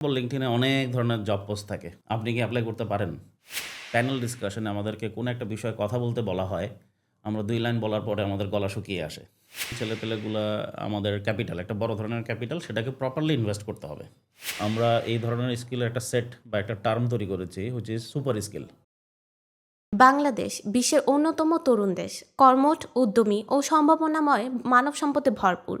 লিঙ্কডইনে অনেক ধরনের job post থাকে। আপনি কি এপ্লাই করতে পারেন? প্যানেল ডিসকাশনে আমাদেরকে কোনো একটা বিষয়ে কথা বলতে বলা হয়। আমরা ২ লাইন বলার পরে আমাদের গলা শুকিয়ে আসে। ছেলেপেলেগুলা আমাদের ক্যাপিটাল, একটা বড় ধরনের ক্যাপিটাল, সেটাকে প্রপারলি ইনভেস্ট করতে হবে। আমরা এই ধরনের স্কিলের একটা সেট বা একটা টার্ম তৈরি করেছি which is super skill. Bangladesh বিশ্বের অন্যতম তরুণ দেশ, কর্মঠ, উদ্যমী ও সম্ভাবনাময় মানব সম্পদে ভরপুর।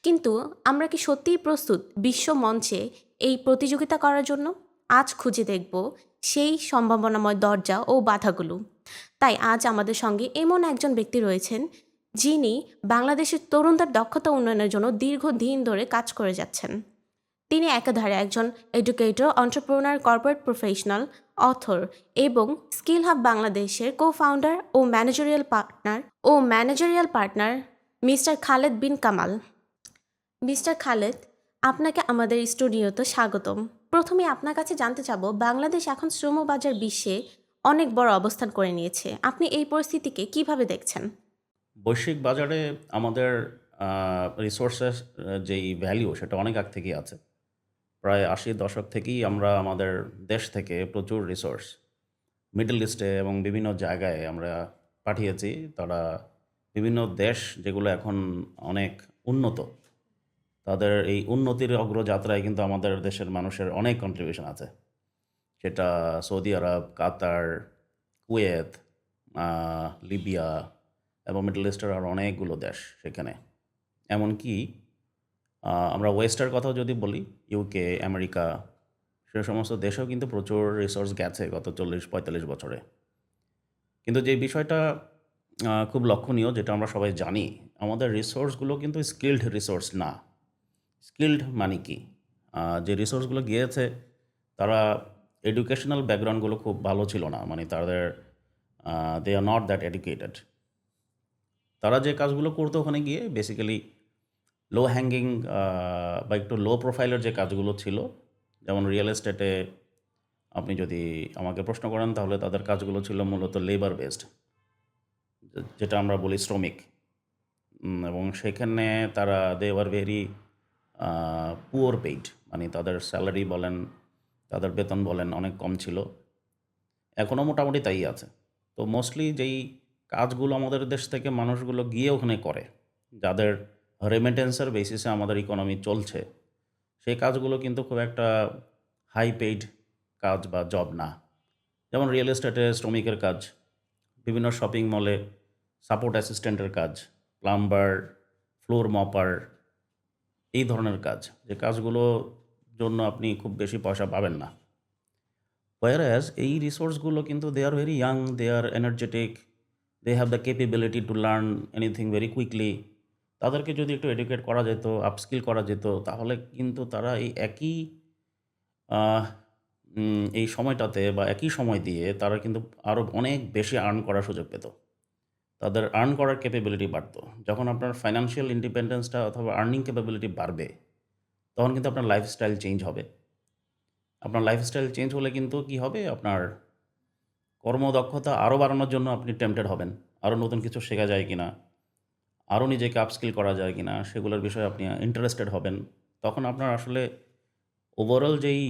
কিন্তু আমরা কি সত্যিই প্রস্তুত বিশ্ব মঞ্চে এই প্রতিযোগিতা করার জন্য? আজ খুঁজে দেখব সেই সম্ভাবনাময় দরজা ও বাধাগুলো। তাই আজ আমাদের সঙ্গে এমন একজন ব্যক্তি রয়েছেন যিনি বাংলাদেশের তরুণদের দক্ষতা উন্নয়নের জন্য দীর্ঘদিন ধরে কাজ করে যাচ্ছেন। তিনি একাধারে একজন educator, entrepreneur, corporate professional, author এবং স্কিল হাব বাংলাদেশের কো-ফাউন্ডার ও ম্যানেজারিয়াল পার্টনার মিস্টার খালেদ বিন কামাল। মিস্টার খালেদ, আপনাকে আমাদের স্টুডিওতে স্বাগতম। প্রথমে আপনার কাছে জানতে চাবো, বাংলাদেশ এখন শ্রমবাজার বিশ্বে অনেক বড় অবস্থান করে নিয়েছে। আপনি এই পরিস্থিতিকে কিভাবে দেখছেন? বৈশ্বিক বাজারে আমাদের রিসোর্সেস যেই ভ্যালু সেটা অনেক আগ থেকেই আছে। প্রায় ৮০ দশক থেকেই আমরা আমাদের দেশ থেকে প্রচুর রিসোর্স মিডল ইস্টে এবং বিভিন্ন জায়গায় আমরা পাঠিয়েছি। তারা বিভিন্ন দেশ যেগুলো এখন অনেক উন্নত, তাদের এই উন্নতির অগ্রযাত্রায় কিন্তু আমাদের দেশের মানুষের অনেক কন্ট্রিবিউশন আছে। সেটা সৌদি আরব, কাতার, কুয়েত, লিবিয়া এবং মিডল ইস্টের আরও অনেকগুলো দেশ সেখানে। এমনকি আমরা ওয়েস্টের কথাও যদি বলি, ইউকে, আমেরিকা, সে সমস্ত দেশেও কিন্তু প্রচুর রিসোর্স গেছে গত ৪০-৪৫ বছরে। কিন্তু যে বিষয়টা খুব লক্ষণীয়, যেটা আমরা সবাই জানি, আমাদের রিসোর্সগুলো কিন্তু স্কিল্ড রিসোর্স না। স্কিল্ড মানে কি? যে রিসোর্সগুলো গিয়েছে তারা এডুকেশনাল ব্যাকগ্রাউন্ডগুলো খুব ভালো ছিল না। মানে তাদের দে আর নট দ্যাট এডুকেটেড। তারা যে কাজগুলো করতো ওখানে গিয়ে বেসিক্যালি লো হ্যাঙ্গিং বা একটু লো প্রোফাইলের যে কাজগুলো ছিল, যেমন রিয়েল এস্টেটে আপনি যদি আমাকে প্রশ্ন করেন তাহলে তাদের কাজগুলো ছিল মূলত লেবার বেসড, যেটা আমরা বলি শ্রমিক। এবং সেখানে তারা they were very poor paid, মানে তাদের স্যালারি বলেন, তাদের বেতন বলেন অনেক কম ছিল। এখনও মোটামুটি তাই আছে। তো মোস্টলি যেই কাজগুলো আমাদের দেশ থেকে মানুষগুলো গিয়ে ওখানে করে, যাদের রেমিটেন্সের বেসিসে আমাদের ইকোনমি চলছে, সেই কাজগুলো কিন্তু খুব একটা হাই পেইড কাজ বা জব না। যেমন রিয়েল এস্টেটে শ্রমিকের কাজ, বিভিন্ন শপিং মলে সাপোর্ট অ্যাসিস্ট্যান্টের কাজ, প্লাম্বার, ফ্লোর মপার, এই ধরনের কাজ, যে কাজগুলোর জন্য আপনি খুব বেশি পয়সা পাবেন না। Whereas এই রিসোর্সগুলো কিন্তু they are very young, they are energetic, they have the capability to learn anything very quickly. তাদেরকে যদি একটু এডুকেট করা যেত, আপস্কিল করা যেত, তাহলে কিন্তু তারা এই একই আহ, এই সময়টাতে বা একই সময় দিয়ে তারা কিন্তু আরও অনেক বেশি আর্ন করার সুযোগ পেত। তাদের আর্ন করার ক্যাপেবিলিটি বাড়তো। যখন আপনার ফাইন্যান্সিয়াল ইন্ডিপেন্ডেন্সটা অথবা আর্নিং ক্যাপেবিলিটি বাড়বে, তখন কিন্তু আপনার লাইফস্টাইল চেঞ্জ হবে। আপনার লাইফস্টাইল চেঞ্জ হলে কিন্তু কি হবে, আপনার কর্মদক্ষতা আরও বাড়ানোর জন্য আপনি টেম্পটেড হবেন। আরও নতুন কিছু শেখা যায় কিনা, আরও নিজেকে আপস্কিল করা যায় কিনা, সেগুলোর বিষয়ে আপনি ইন্টারেস্টেড হবেন। তখন আপনার আসলে ওভারঅল যেই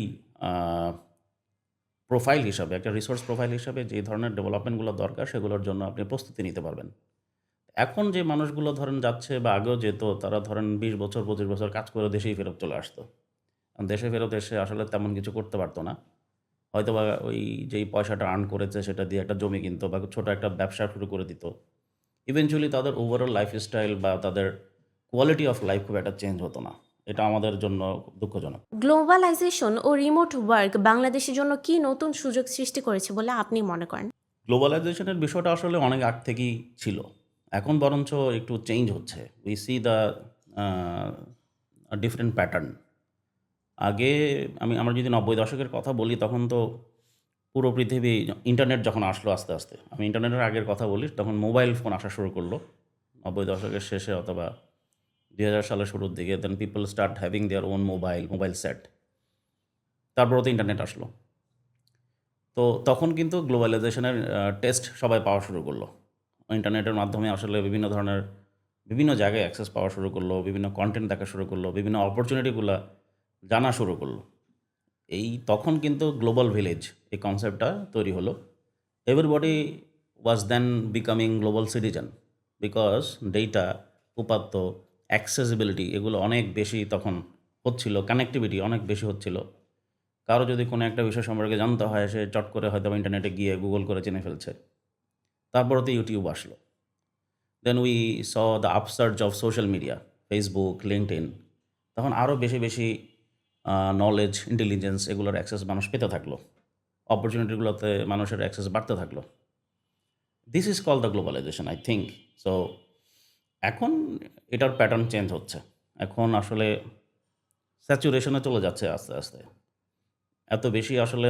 প্রোফাইল হিসাবে, একটা রিসোর্স প্রোফাইল হিসাবে যে ধরনের ডেভেলপমেন্টগুলো দরকার, সেগুলোর জন্য আপনি প্রস্তুতি নিতে পারবেন। এখন যে মানুষগুলো ধরেন যাচ্ছে বা আগেও যেত, তারা ধরেন ২০ বছর ২৫ বছর কাজ করে দেশেই ফেরত চলে আসতো। দেশে ফেরত এসে আসলে তেমন কিছু করতে পারতো না। হয়তোবা ওই যেই পয়সাটা আর্ন করেছে সেটা দিয়ে একটা জমি কিনতো বা ছোটো একটা ব্যবসা শুরু করে দিত। ইভেনচুয়ালি তাদের ওভারঅল লাইফস্টাইল বা তাদের কোয়ালিটি অফ লাইফ খুব একটা চেঞ্জ হতো না। এটা আমাদের জন্য খুব দুঃখজনক। গ্লোবালাইজেশন ও রিমোট ওয়ার্ক বাংলাদেশের জন্য কি নতুন সুযোগ সৃষ্টি করেছে বলে আপনি মনে করেন? গ্লোবালাইজেশনের বিষয়টা আসলে অনেক আগ থেকেই ছিল। এখন বরঞ্চ একটু চেঞ্জ হচ্ছে। We see the different pattern. আগে আমরা যদি ৯০ দশকের কথা বলি, তখন তো পুরো পৃথিবী, ইন্টারনেট যখন আসলো আস্তে আস্তে, আমি ইন্টারনেটের আগের কথা বলি, তখন মোবাইল ফোন আসা শুরু করলো ৯০ দশকের শেষে অথবা ২০০০ সালের শুরুর দিকে। Then people start having their own mobile set. তারপরে তো ইন্টারনেট আসলো। তো তখন কিন্তু গ্লোবালাইজেশনের টেস্ট সবাই পাওয়া শুরু করলো। ইন্টারনেটের মাধ্যমে আসলে বিভিন্ন জায়গায় অ্যাক্সেস পাওয়া শুরু করলো, বিভিন্ন কন্টেন্ট দেখা শুরু করলো, বিভিন্ন অপরচুনিটিগুলো জানা শুরু করলো। এই তখন কিন্তু গ্লোবাল ভিলেজ এই কনসেপ্টটা তৈরি হলো। Everybody was then becoming global citizen because data, উপাত্ত, অ্যাক্সেসিবিলিটি এগুলো অনেক বেশি তখন হচ্ছিল, কানেক্টিভিটি অনেক বেশি হচ্ছিল। কারো যদি কোনো একটা বিষয় সম্পর্কে জানতে হয়, সে চট করে হয়তো ইন্টারনেটে গিয়ে গুগল করে জেনে ফেলছে। তারপরে তো ইউটিউব আসলো। Then we saw the upsurge of social media, Facebook, LinkedIn. তখন আরও বেশি বেশি নলেজ, ইন্টেলিজেন্স এগুলোর অ্যাক্সেস মানুষ পেতে থাকলো, অপরচুনিটিগুলোতে মানুষের অ্যাক্সেস বাড়তে থাকলো। This is call the globalization I think. So এখন এটার প্যাটার্ন চেঞ্জ হচ্ছে। এখন আসলে স্যাচুরেশনে চলে যাচ্ছে আস্তে আস্তে। এত বেশি আসলে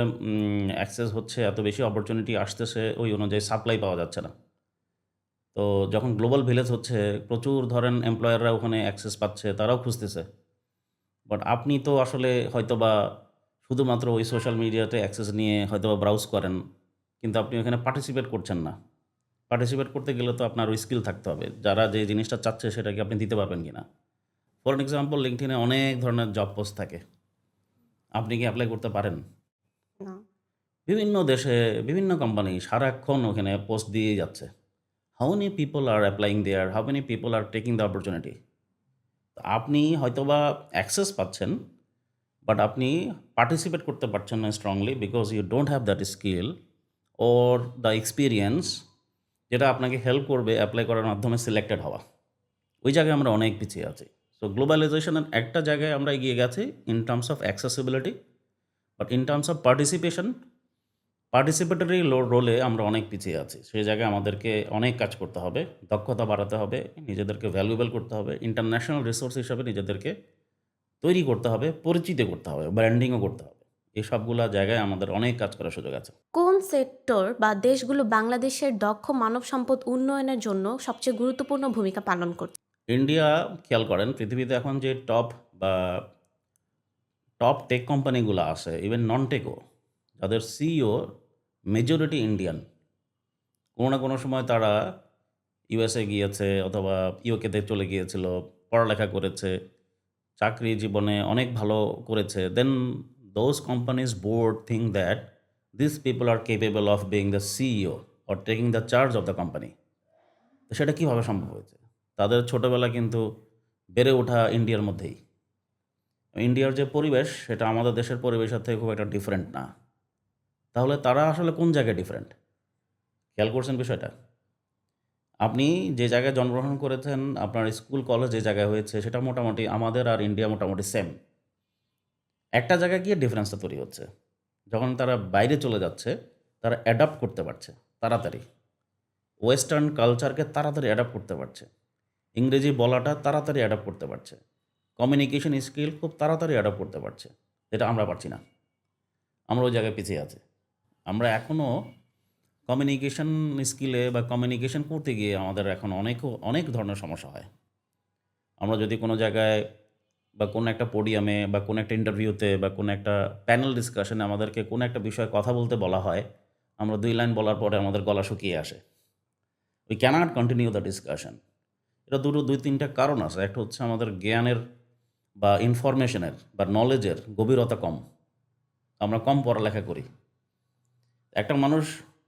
অ্যাক্সেস হচ্ছে, এত বেশি অপরচুনিটি আসতেছে, ওই অনুযায়ী সাপ্লাই পাওয়া যাচ্ছে না। তো যখন গ্লোবাল ভিলেজ হচ্ছে, প্রচুর ধরেন এমপ্লয়াররা ওখানে অ্যাক্সেস পাচ্ছে, তারাও খুঁজতেছে। বাট আপনি তো আসলে হয়তোবা শুধুমাত্র ওই সোশ্যাল মিডিয়াতে অ্যাক্সেস নিয়ে হয়তোবা ব্রাউজ করেন, কিন্তু আপনি ওখানে পার্টিসিপেট করছেন না। পার্টিসিপেট করতে গেলে তো আপনার ওই স্কিল থাকতে হবে, যারা যে জিনিসটা চাচ্ছে সেটাকে আপনি দিতে পারবেন কিনা। ফর এক্সাম্পল, লিঙ্কডইনে অনেক ধরনের জব পোস্ট থাকে, আপনি কি অ্যাপ্লাই করতে পারেন? না। বিভিন্ন দেশে বিভিন্ন কোম্পানি সারাক্ষণ ওখানে পোস্ট দিয়েই যাচ্ছে। How many people are applying there, how many people are taking the opportunity. আপনি হয়তোবা অ্যাক্সেস পাচ্ছেন, বাট আপনি পার্টিসিপেট করতে পারছেন না strongly because you don't have that skill or the experience যেটা আপনাকে হেল্প করবে অ্যাপ্লাই করার মাধ্যমে সিলেক্টেড হওয়া। ওই জায়গায় আমরা অনেক পিছিয়ে আছি। সো গ্লোবালাইজেশনের একটা জায়গায় আমরা এগিয়ে গেছি in terms of accessibility, but in terms of participation, participatory রোলে আমরা অনেক পিছিয়ে আছি। সেই জায়গায় আমাদেরকে অনেক কাজ করতে হবে, দক্ষতা বাড়াতে হবে, নিজেদেরকে ভ্যালুয়েবল করতে হবে, ইন্টারন্যাশনাল রিসোর্স হিসাবে নিজেদেরকে তৈরি করতে হবে, পরিচিত করতে হবে, ব্র্যান্ডিংও করতে হবে। এই সবগুলা জায়গায় আমাদের অনেক কাজ করার সুযোগ আছে। কোন সেক্টর বা দেশগুলো বাংলাদেশের দক্ষ মানব সম্পদ উন্নয়নের জন্য সবচেয়ে গুরুত্বপূর্ণ ভূমিকা পালন করছে? ইন্ডিয়া, খেয়াল করেন পৃথিবীতে এখন যে বা টপ টেক কোম্পানিগুলো আছে, ইভেন নন টেকও, যাদের সিইও মেজরিটি ইন্ডিয়ান। কোনো না কোনো সময় তারা ইউএসএ গিয়েছে অথবা ইউকেতে চলে গিয়েছিল, পড়ালেখা করেছে, চাকরি জীবনে অনেক ভালো করেছে। Then those companies board think that this people are capable of being the CEO or taking the charge of the company. তো সেটা কীভাবে সম্ভব হয়েছে? তাদের ছোটোবেলা কিন্তু বেড়ে ওঠা ইন্ডিয়ার মধ্যেই। ইন্ডিয়ার যে পরিবেশ সেটা আমাদের দেশের পরিবেশের থেকে খুব একটা ডিফারেন্ট না। তাহলে তারা আসলে কোন জায়গায় ডিফারেন্ট? খেয়াল করছেন বিষয়টা? আপনি যে জায়গায় জন্মগ্রহণ করেছেন, আপনার স্কুল কলেজ যে জায়গায় হয়েছে, সেটা মোটামুটি আমাদের আর ইন্ডিয়া মোটামুটি সেম। একটা জায়গায় গিয়ে ডিফারেন্সটা তৈরি হচ্ছে, যখন তারা বাইরে চলে যাচ্ছে, তারা অ্যাডাপ্ট করতে পারছে তাড়াতাড়ি, ওয়েস্টার্ন কালচারকে তাড়াতাড়ি অ্যাডাপ্ট করতে পারছে, ইংরেজি বলাটা তাড়াতাড়ি অ্যাডাপ্ট করতে পারছে, কমিউনিকেশন স্কিল খুব তাড়াতাড়ি অ্যাডাপ্ট করতে পারছে। যেটা আমরা পারছি না, আমরা ওই জায়গায় পিছিয়ে আছি। আমরা এখনও কমিউনিকেশন স্কিলে বা কমিউনিকেশন করতে গিয়ে আমাদের এখন অনেক ধরনের সমস্যা হয়। আমরা যদি কোনো জায়গায় বা কোনো একটা পোডিয়ামে বা কোনো একটা ইন্টারভিউতে বা কোনো একটা প্যানেল ডিসকাশনে আমাদেরকে কোনো একটা বিষয়ে কথা বলতে বলা হয়, আমরা 2 লাইন বলার পরে আমাদের গলা শুকিয়ে আসে। We can't continue the discussion. এটা 2-3টা কারণ আছে। একটা হচ্ছে আমাদের জ্ঞানের বা ইনফরমেশনের বা নলেজের গভীরতা কম। আমরা কম পড়ালেখা করি। একটা মানুষ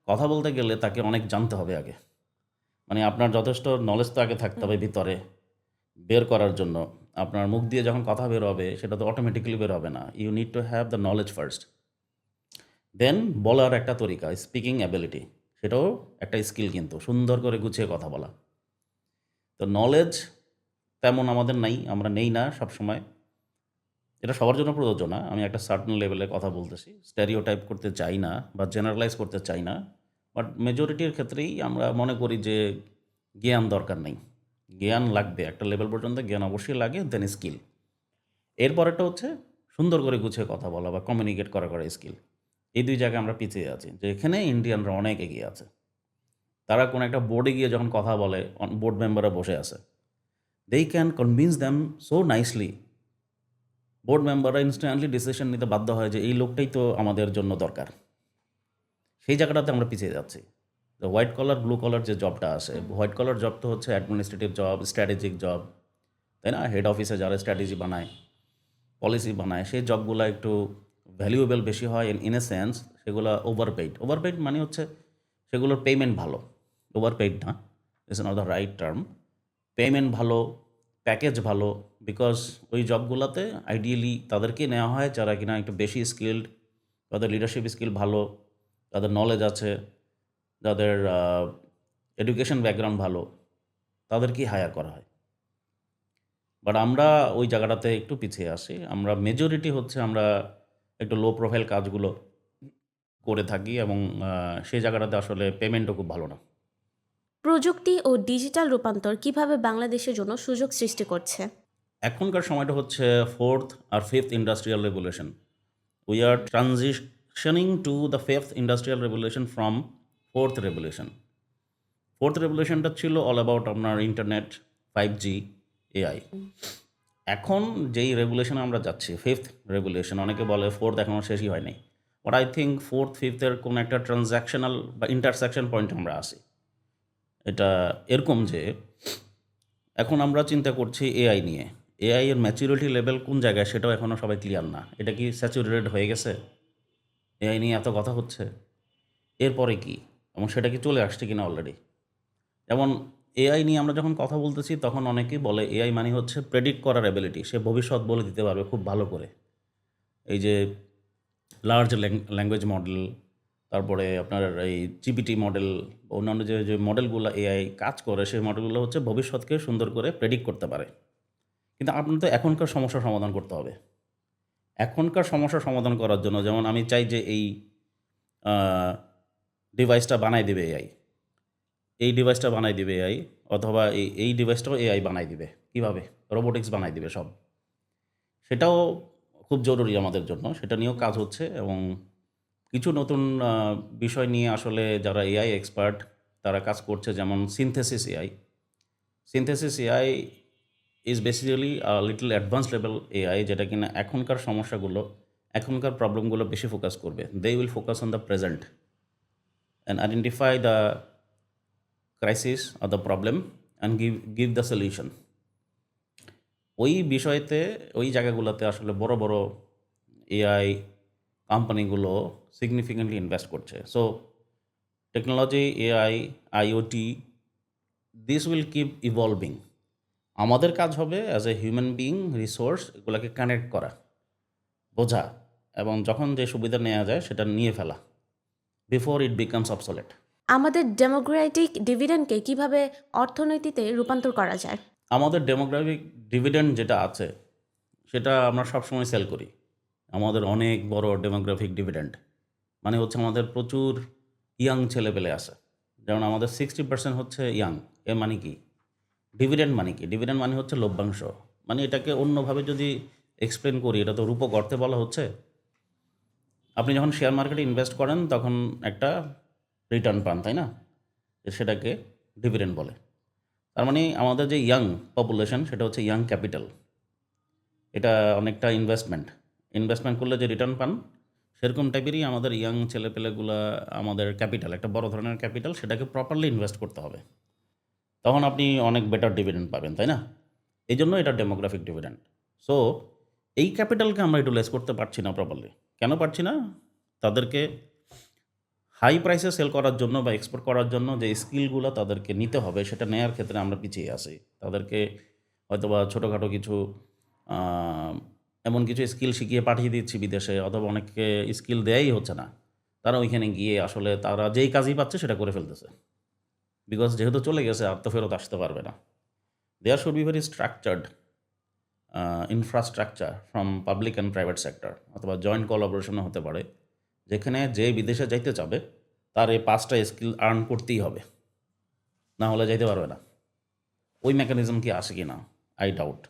কথা বলতে গেলে তাকে অনেক জানতে হবে আগে। মানে আপনার যথেষ্ট নলেজ তো আগে থাকতে হবে ভিতরে বের করার জন্য। আপনার মুখ দিয়ে যখন কথা বের হবে সেটা তো অটোমেটিক্যালি বের হবে না। You need to have the knowledge first. Then বলার একটা তরিকা, স্পিকিং অ্যাবিলিটি, সেটাও একটা স্কিল কিন্তু, সুন্দর করে গুছিয়ে কথা বলা। তো নলেজ তেমন আমাদের নাই, আমরা নেই না সবসময়। এটা সবার জন্য প্রযোজ্য না, আমি একটা সার্টেন লেভেলে কথা বলতেছি, স্টেরিওটাইপ করতে চাই না বা জেনারেলাইজ করতে চাই না। বাট মেজরিটির ক্ষেত্রেই আমরা মনে করি যে জ্ঞান দরকার নেই, জ্ঞান লাগবে একটা লেভেল পর্যন্ত, জ্ঞান অবশ্যই লাগে, দেন স্কিল। এরপরেরটা হচ্ছে সুন্দর করে গুছিয়ে কথা বলা বা কমিউনিকেট করা স্কিল। এই 2 জায়গায় আমরা পিছিয়ে আছি, যে এখানে ইন্ডিয়ানরা অনেক এগিয়ে আছে। তারা কোনো একটা বোর্ডে গিয়ে যখন কথা বলে, বোর্ড মেম্বাররা বসে আছে, they can convince them so nicely. Board মেম্বাররা ইনস্ট্যান্টলি ডিসিশন নিতে বাধ্য হয় যে এই লোকটাই তো আমাদের জন্য দরকার। সেই জায়গাটাতে আমরা পিছিয়ে যাচ্ছি। তো হোয়াইট কলার ব্লু কলার যে জবটা আছে, হোয়াইট কলার জব তো হচ্ছে অ্যাডমিনিস্ট্রেটিভ জব, স্ট্র্যাটেজিক জব, তাই না? হেড অফিসে যারা স্ট্র্যাটেজি বানায়, পলিসি বানায়, সেই জবগুলো একটু ভ্যালুয়েবল বেশি হয় ইন এ সেন্স সেগুলো ওভারপেইড মানে হচ্ছে সেগুলোর পেমেন্ট ভালো, ওভারপেইড না, it's not the right term. Payment ভালো, প্যাকেজ ভালো, বিকজ ওই জবগুলোতে আইডিয়ালি তাদেরকে নেওয়া হয় যারা কিনা একটু বেশি স্কিল্ড, তাদের লিডারশিপ স্কিল ভালো, তাদের নলেজ আছে, যাদের এডুকেশন ব্যাকগ্রাউন্ড ভালো, তাদেরকেই হায়ার করা হয়। বাট আমরা ওই জায়গাটাতে একটু পিছিয়ে আসি। আমরা মেজরিটি হচ্ছে আমরা একটু লো প্রোফাইল কাজগুলো করে থাকি এবং সেই জায়গাটাতে আসলে পেমেন্টও খুব ভালো না। প্রযুক্তি ও ডিজিটাল রূপান্তর কিভাবে বাংলাদেশের জন্য সুযোগ সৃষ্টি করছে? এখনকার সময়টা হচ্ছে 4th আর 5th industrial revolution. We are transitioning to the 5th industrial revolution from 4th revolution. 4th রেভলিউশনটা ছিল অল অ্যাবাউট আপনার ইন্টারনেট, 5G, AI। এখন যেই রেগুলেশনে আমরা যাচ্ছি 5th রেগুলেশন, অনেকে বলে 4th এখনও শেষই হয় নাই, বাট আই থিঙ্ক 4th 5th-এর কোনো একটা ট্রানজ্যাকশনাল বা ইন্টারসেকশন পয়েন্টে আমরা আসি। এটা এরকম যে এখন আমরা চিন্তা করছি এআই নিয়ে। এআই এর ম্যাচুরিটি লেভেল কোন জায়গায় সেটাও এখনও সবাই ক্লিয়ার না। এটা কি স্যাচুরেটেড হয়ে গেছে? এআই নিয়ে এত কথা হচ্ছে, এরপরে কি এবং সেটা কি চলে আসছে কিনা অলরেডি? যেমন এআই নিয়ে আমরা যখন কথা বলতেছি তখন অনেকেই বলে এআই মানে হচ্ছে প্রেডিক্ট করার অ্যাবিলিটি, সে ভবিষ্যৎ বলে দিতে পারবে খুব ভালো করে। এই যে লার্জ ল্যাঙ্গুয়েজ মডেল, তারপরে আপনার এই জিপিটি মডেল, অন্যান্য যে যে মডেলগুলো এআই কাজ করে সেই মডেলগুলো হচ্ছে ভবিষ্যৎকে সুন্দর করে প্রেডিক্ট করতে পারে। কিন্তু আপনার তো এখনকার সমস্যার সমাধান করতে হবে। এখনকার সমস্যার সমাধান করার জন্য যেমন আমি চাই যে এই ডিভাইসটা বানাই দেবে এআই, এই ডিভাইসটা বানাই দিবে এআই, অথবা এই ডিভাইসটাও এআই বানাই দিবে। কিভাবে? রোবোটিক্স বানাই দিবে সব। সেটাও খুব জরুরি আমাদের জন্য, সেটা নিয়েও কাজ হচ্ছে এবং কিছু নতুন বিষয় নিয়ে আসলে যারা এআই এক্সপার্ট তারা কাজ করছে, যেমন synthesis AI. Synthesis AI is basically little advance level AI, যেটা কিনা এখনকার সমস্যাগুলো, এখনকার প্রবলেমগুলো বেশি ফোকাস করবে। They will focus on the present and identify the crisis or the problem and give the solution. ওই বিষয়তে, ওই জায়গাগুলোতে আসলে বড় বড় এআই কোম্পানিগুলো সিগনিফিকেন্টলি ইনভেস্ট করছে। So technology, AI, IoT, this will keep evolving. আমাদের কাজ হবে as a human being resource এগুলোকে কানেক্ট করা, বোঝা এবং যখন যে সুবিধা নেওয়া যায় সেটা নিয়ে ফেলা বিফোর ইট বিকামস অবসোলেট। আমাদের ডেমোক্রেটিক ডিভিডেন্ডকে কিভাবে অর্থনীতিতে রূপান্তর করা যায়? আমাদের ডেমোগ্রাফিক ডিভিডেন্ড যেটা আছে সেটা আমরা সবসময় সেল করি। আমাদের অনেক বড় ডেমোগ্রাফিক ডিভিডেন্ড মানে হচ্ছে আমাদের প্রচুর ইয়াং ছেলেপেলে আছে। যেমন আমাদের 60% হচ্ছে ইয়াং। এ মানে কি? ডিভিডেন্ড মানে কি? ডিভিডেন্ড মানে হচ্ছে লভ্যাংশ। মানে এটাকে অন্যভাবে যদি এক্সপ্লেন করি, এটা তো রূপক অর্থে বলা হচ্ছে, আপনি যখন শেয়ার মার্কেটে ইনভেস্ট করেন তখন একটা রিটার্ন পান, তাই না? সেটাকে ডিভিডেন্ড বলে। তার মানে আমাদের যে ইয়াং পপুলেশন সেটা হচ্ছে ইয়াং ক্যাপিটাল। এটা অনেকটা ইনভেস্টমেন্ট করলে যে রিটার্ন পান সেরকম টাইপেরই আমাদের ইয়াং ছেলেপেলেগুলা আমাদের ক্যাপিটাল, একটা বড় ধরনের ক্যাপিটাল, সেটাকে প্রপারলি ইনভেস্ট করতে হবে। তখন আপনি অনেক বেটার ডিভিডেন্ড পাবেন, তাই না? এই জন্য এটা ডেমোগ্রাফিক ডিভিডেন্ড। সো এই ক্যাপিটালকে আমরা ইউটিলাইজ করতে পারছি না প্রপারলি। কেন পারছি না? তাদেরকে হাই প্রাইসে সেল করার জন্য বা এক্সপোর্ট করার জন্য যে স্কিলগুলো তাদেরকে নিতে হবে সেটা নেয়ার ক্ষেত্রে আমরা পিছিয়ে আছি। তাদেরকে হয়তোবা ছোটোখাটো কিছু এমন কিছু স্কিল শিখিয়ে পাঠিয়ে দিচ্ছি বিদেশে, অথবা অনেককে স্কিল দেয়াই হচ্ছে না। তারা ওইখানে গিয়ে আসলে তারা যেই কাজই পাচ্ছে সেটা করে ফেলতেছে, বিকজ যেহেতু চলে গেছে আর তো ফেরত আসতে পারবে না। There should be very structured infrastructure from public and private sector, অথবা জয়েন্ট কোলাবোরেশনও হতে পারে, যেখানে যে বিদেশে যাইতে যাবে তার এই 5টা স্কিল আর্ন করতেই হবে, না হলে যাইতে পারবে না। ওই মেকানিজম কি আসে কি না? I doubt.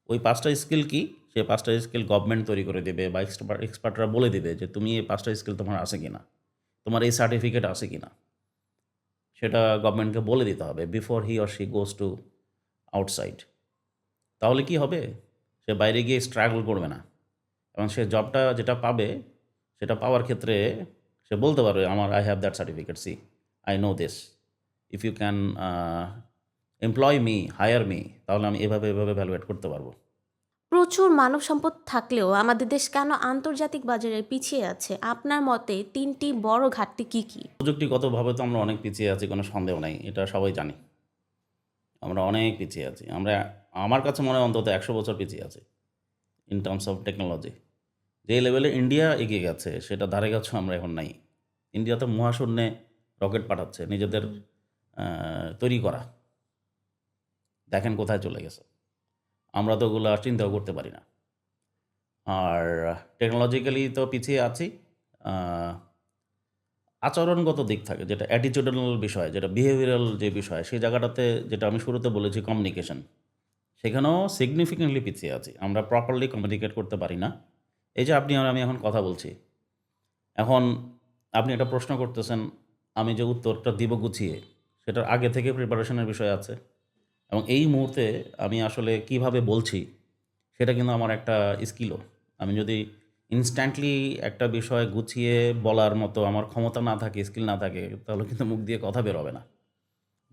ওই 5টা স্কিল কি, সেই 5টা স্কিল গভর্নমেন্ট তৈরি করে দেবে বা এক্সপার্টরা বলে দেবে যে তুমি এই 5টা স্কিল তোমার আছে কি না, তোমার এই সার্টিফিকেট আছে কি না, সেটা গভর্নমেন্টকে বলে দিতে হবে before he or she goes to outside. তাহলে কি হবে? সে বাইরে গিয়ে স্ট্রাগল করবে না এবং সে জবটা যেটা পাবে সেটা পাওয়ার ক্ষেত্রে সে বলতে পারবে আমার I have that certificate, see I know this, if you can employ me, hire me, তাহলে আমি এভাবে ভ্যালুয়েট করতে পারবো। প্রচুর মানব সম্পদ থাকলেও আমাদের দেশ কেন আন্তর্জাতিক বাজারে পিছিয়ে আছে? আপনার মতে ৩টি বড় ঘাটতি কী, কী? প্রযুক্তিগতভাবে তো আমরা অনেক পিছিয়ে আছি, কোনো সন্দেহ নাই। এটা সবাই জানি। আমরা অনেক পিছিয়ে আছি। আমার কাছে মনে হয় অন্তত ১০০ বছর পিছিয়ে আছি ইন টার্মস অফ টেকনোলজি। যে লেভেলে ইন্ডিয়া এগিয়ে গেছে সেটা ধারে কাছেও আমরা এখন নাই। ইন্ডিয়া তো মহাশূন্যে রকেট পাঠাচ্ছে নিজেদের তৈরি করা। দেখেন কোথায় চলে গেছে। আমরা তো ওগুলো চিন্তাও করতে পারি না। আর টেকনোলজিক্যালি তো পিছিয়ে আছি। আহ, আচরণগত দিক থাকে, যেটা অ্যাটিটিউডাল বিষয়, যেটা বিহেভিয়ারাল যে বিষয়, সেই জায়গাটাতে যেটা আমি শুরুতে বলেছি কমিউনিকেশন, সেখানেও সিগনিফিকেন্টলি পিছিয়ে আছি। আমরা প্রপারলি কমিউনিকেট করতে পারি না। এই যে আপনি আর আমি এখন কথা বলছি, এখন আপনি একটা প্রশ্ন করতেছেন, আমি যে উত্তরটা দিব গুছিয়ে, সেটার আগে থেকে প্রিপারেশনের বিষয় আছে। এবং এই মুহূর্তে আমি আসলে কিভাবে বলছি সেটা কিন্তু আমার একটা স্কিলও। আমি যদি ইনস্ট্যান্টলি একটা বিষয় গুছিয়ে বলার মতো আমার ক্ষমতা না থাকে, স্কিল না থাকে, তাহলে কিন্তু মুখ দিয়ে কথা বের হবে না।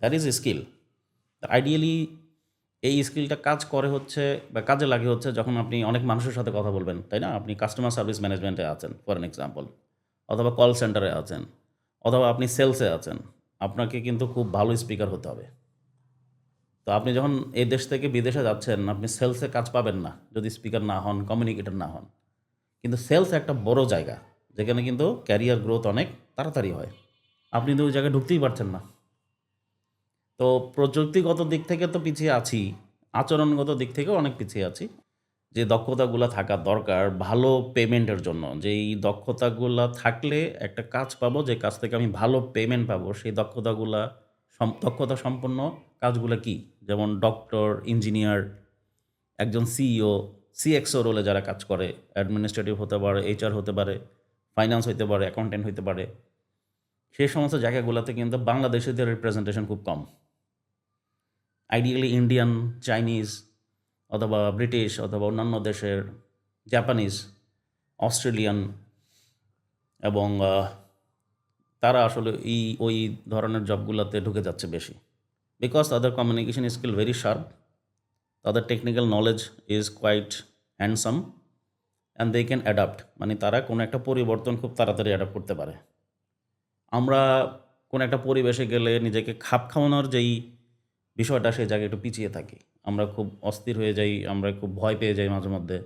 That is skill. আইডিয়ালি এই স্কিলটা কাজ করে হচ্ছে বা কাজে লাগে হচ্ছে যখন আপনি অনেক মানুষের সাথে কথা বলবেন, তাই না? আপনি কাস্টমার সার্ভিস ম্যানেজমেন্টে আছেন ফর অ্যান এক্সাম্পল, অথবা কল সেন্টারে আছেন, অথবা আপনি সেলসে আছেন। আপনাকে কিন্তু খুব ভালো স্পিকার হতে হবে। তো আপনি যখন এই দেশ থেকে বিদেশে যাচ্ছেন, আপনি সেলসে কাজ পাবেন না যদি স্পিকার না হন, কমিউনিকেটর না হন। কিন্তু সেলস একটা বড় জায়গা যেখানে কিন্তু ক্যারিয়ার গ্রোথ অনেক তাড়াতাড়ি হয়। আপনি তো ওই জায়গায় ঢুকতেই পারছেন না। তো প্রযুক্তিগত দিক থেকে তো পিছিয়ে আছি, আচরণগত দিক থেকেও অনেক পিছিয়ে আছি। যে দক্ষতাগুলো থাকা দরকার ভালো পেমেন্টের জন্য, যেই দক্ষতাগুলো থাকলে একটা কাজ পাবো, যে কাজ থেকে আমি ভালো পেমেন্ট পাবো, সেই দক্ষতা সম্পন্ন কাজগুলো কি? যেমন ডক্টর, ইঞ্জিনিয়ার, একজন সিইও, সিএক্সও রোলে যারা কাজ করে, অ্যাডমিনিস্ট্রেটিভ হতে পারে, এইচআর হতে পারে, ফাইন্যান্স হতে পারে, অ্যাকাউন্টেন্ট হতে পারে, সেই সমস্ত জায়গাগুলোতে কিন্তু বাংলাদেশিদের রিপ্রেজেন্টেশন খুব কম। আইডিয়ালি ইন্ডিয়ান, চাইনিজ, অথবা ব্রিটিশ, অথবা অন্যান্য দেশের জাপানিজ, অস্ট্রেলিয়ান, এবং তারা আসলে ওই ধরনের জবগুলোতে ঢুকে যাচ্ছে বেশি। বিকজ তাদের কমিউনিকেশন স্কিল ভেরি শার্প, তাদের technical knowledge is quite handsome, and they can adapt, মানে তারা কোনো একটা পরিবর্তন খুব তাড়াতাড়ি অ্যাডাপ্ট করতে পারে। আমরা কোনো একটা পরিবেশে গেলে নিজেকে খাপ খাওয়ানোর যেই বিষয়টা, সেই জায়গায় একটু পিছিয়ে থাকি। আমরা খুব অস্থির হয়ে যাই, আমরা খুব ভয় পেয়ে যাই মাঝে মধ্যে।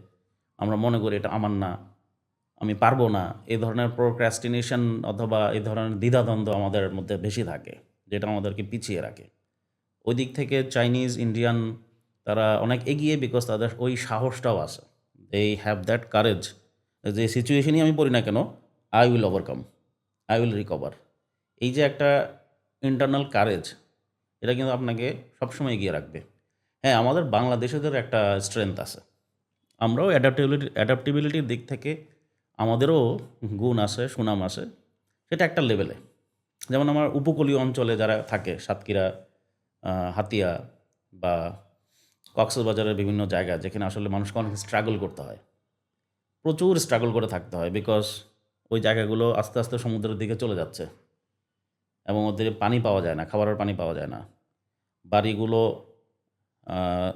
আমরা মনে করি এটা আমার না, আমি পারবো না। এই ধরনের প্রোক্রাস্টিনেশন অথবা এই ধরনের দ্বিধাদ্বন্দ্ব আমাদের মধ্যে বেশি থাকে, যেটা আমাদেরকে পিছিয়ে রাখে। ওই দিক থেকে চাইনিজ, ইন্ডিয়ান তারা অনেক এগিয়ে, বিকজ তাদের ওই সাহসটাও আছে। দে হ্যাভ দ্যাট কারেজ, যে সিচুয়েশনই আমি পড়ি না কেন, I will overcome, I will recover. এই যে একটা ইন্টারনাল কারেজ, এটা কিন্তু আপনাকে সবসময় এগিয়ে রাখবে। হ্যাঁ, আমাদের বাংলাদেশিদের একটা স্ট্রেংথ আছে। আমরাও অ্যাডাপ্টেবিলিটির দিক থেকে আমাদেরও গুণ আছে, সুনাম আছে, সেটা একটা লেভেলে। যেমন আমার উপকূলীয় অঞ্চলে যারা থাকে, সাতক্ষীরা, হাতিয়া, বা কক্সবাজারের বিভিন্ন জায়গা, যেখানে আসলে মানুষকে অনেক স্ট্রাগল করতে হয়, প্রচুর স্ট্রাগল করে থাকতে হয়, বিকজ ওই জায়গাগুলো আস্তে আস্তে সমুদ্রের দিকে চলে যাচ্ছে এবং ওদের পানি পাওয়া যায় না, খাবারের পানি পাওয়া যায় না। বাড়িগুলো আহ,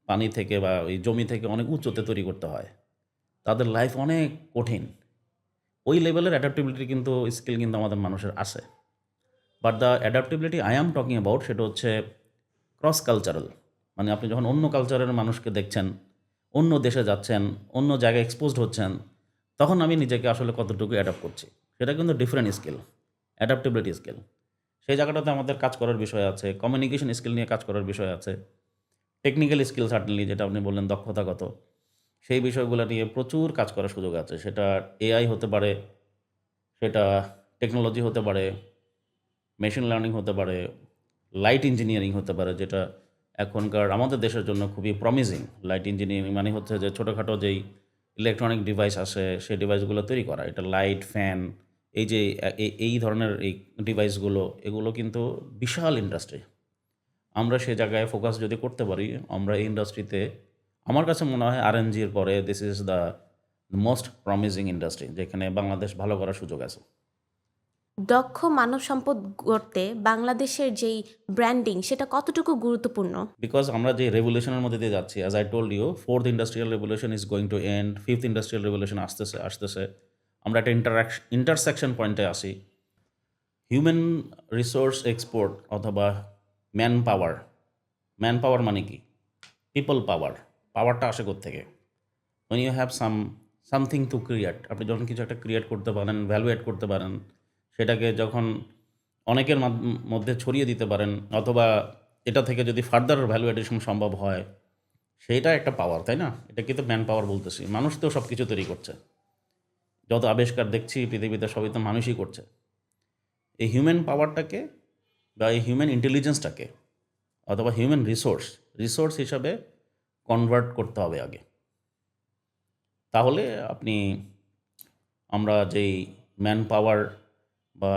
পানি থেকে বা ওই জমি থেকে অনেক উঁচুতে তৈরি করতে হয়। তাদের লাইফ অনেক কঠিন। ওই লেভেলের অ্যাডাপ্টেবিলিটি কিন্তু স্কিল কিন্তু আমাদের মানুষের আছে। But the adaptability I am talking about, সেটা হচ্ছে ক্রস কালচারাল। মানে আপনি যখন অন্য কালচারের মানুষকে দেখছেন, অন্য দেশে যাচ্ছেন, অন্য জায়গায় এক্সপোজড হচ্ছেন, তখন আমি নিজেকে আসলে কতটুকু অ্যাডাপ্ট করছি, সেটা কিন্তু ডিফারেন্ট স্কিল, অ্যাডাপ্টেবিলিটি স্কিল। সেই জায়গাটাতে আমাদের কাজ করার বিষয় আছে, কমিউনিকেশন স্কিল নিয়ে কাজ করার বিষয় আছে, টেকনিক্যাল স্কিল সার্টেনলি, যেটা আপনি বললেন দক্ষতাগত, সেই বিষয়গুলো নিয়ে প্রচুর কাজ করার সুযোগ আছে। সেটা এআই হতে পারে, সেটা টেকনোলজি হতে পারে, মেশিন লার্নিং হতে পারে, লাইট ইঞ্জিনিয়ারিং হতে পারে, যেটা এখনকার আমাদের দেশের জন্য খুবই প্রমিজিং। লাইট ইঞ্জিনিয়ারিং মানে হচ্ছে যে ছোটোখাটো যেই ইলেকট্রনিক ডিভাইস আসে, সেই ডিভাইসগুলো তৈরি করা। এটা লাইট, ফ্যান, এই যে এই ধরনের এই ডিভাইসগুলো, এগুলো কিন্তু বিশাল ইন্ডাস্ট্রি। আমরা সে জায়গায় ফোকাস যদি করতে পারি, আমরা এই ইন্ডাস্ট্রিতে, আমার কাছে মনে হয় আরএনজির পরে this is the most promising industry, যেখানে বাংলাদেশ ভালো করার সুযোগ আছে। দক্ষ মানব সম্পদ গড়তে বাংলাদেশের যেই ব্র্যান্ডিং সেটা কতটুকু গুরুত্বপূর্ণ? বিকজ আমরা যে রেভলিউশনের মধ্যে দিয়ে যাচ্ছি, as I told you, fourth industrial revolution is going to end, fifth industrial revolution আসতেছে। আমরা একটা ইন্টারসেকশন পয়েন্টে আসি। হিউম্যান রিসোর্স এক্সপোর্ট অথবা ম্যান পাওয়ার, ম্যান পাওয়ার মানে কি? People power. পাওয়ারটা আসে কোত্থেকে? when you have something to create, আপনি যখন কিছু একটা ক্রিয়েট করতে পারেন, ভ্যালু অ্যাড করতে পারেন, সেটাকে যখন অনেকের মধ্যে ছড়িয়ে দিতে পারেন, অথবা এটা থেকে যদি ফার্দার ভ্যালু অ্যাডিশন সম্ভব হয়, সেইটা একটা পাওয়ার, তাই না? এটা কিন্তু ম্যান পাওয়ার বলতেছি। মানুষ তো সব কিছু তৈরি করছে, যত আবিষ্কার দেখছি পৃথিবীতে সবই তো মানুষই করছে। এই হিউম্যান পাওয়ারটাকে বা এই হিউম্যান ইন্টেলিজেন্সটাকে অথবা হিউম্যান রিসোর্স হিসাবে কনভার্ট করতে হবে আগে। তাহলে আমরা যেই ম্যান পাওয়ার বা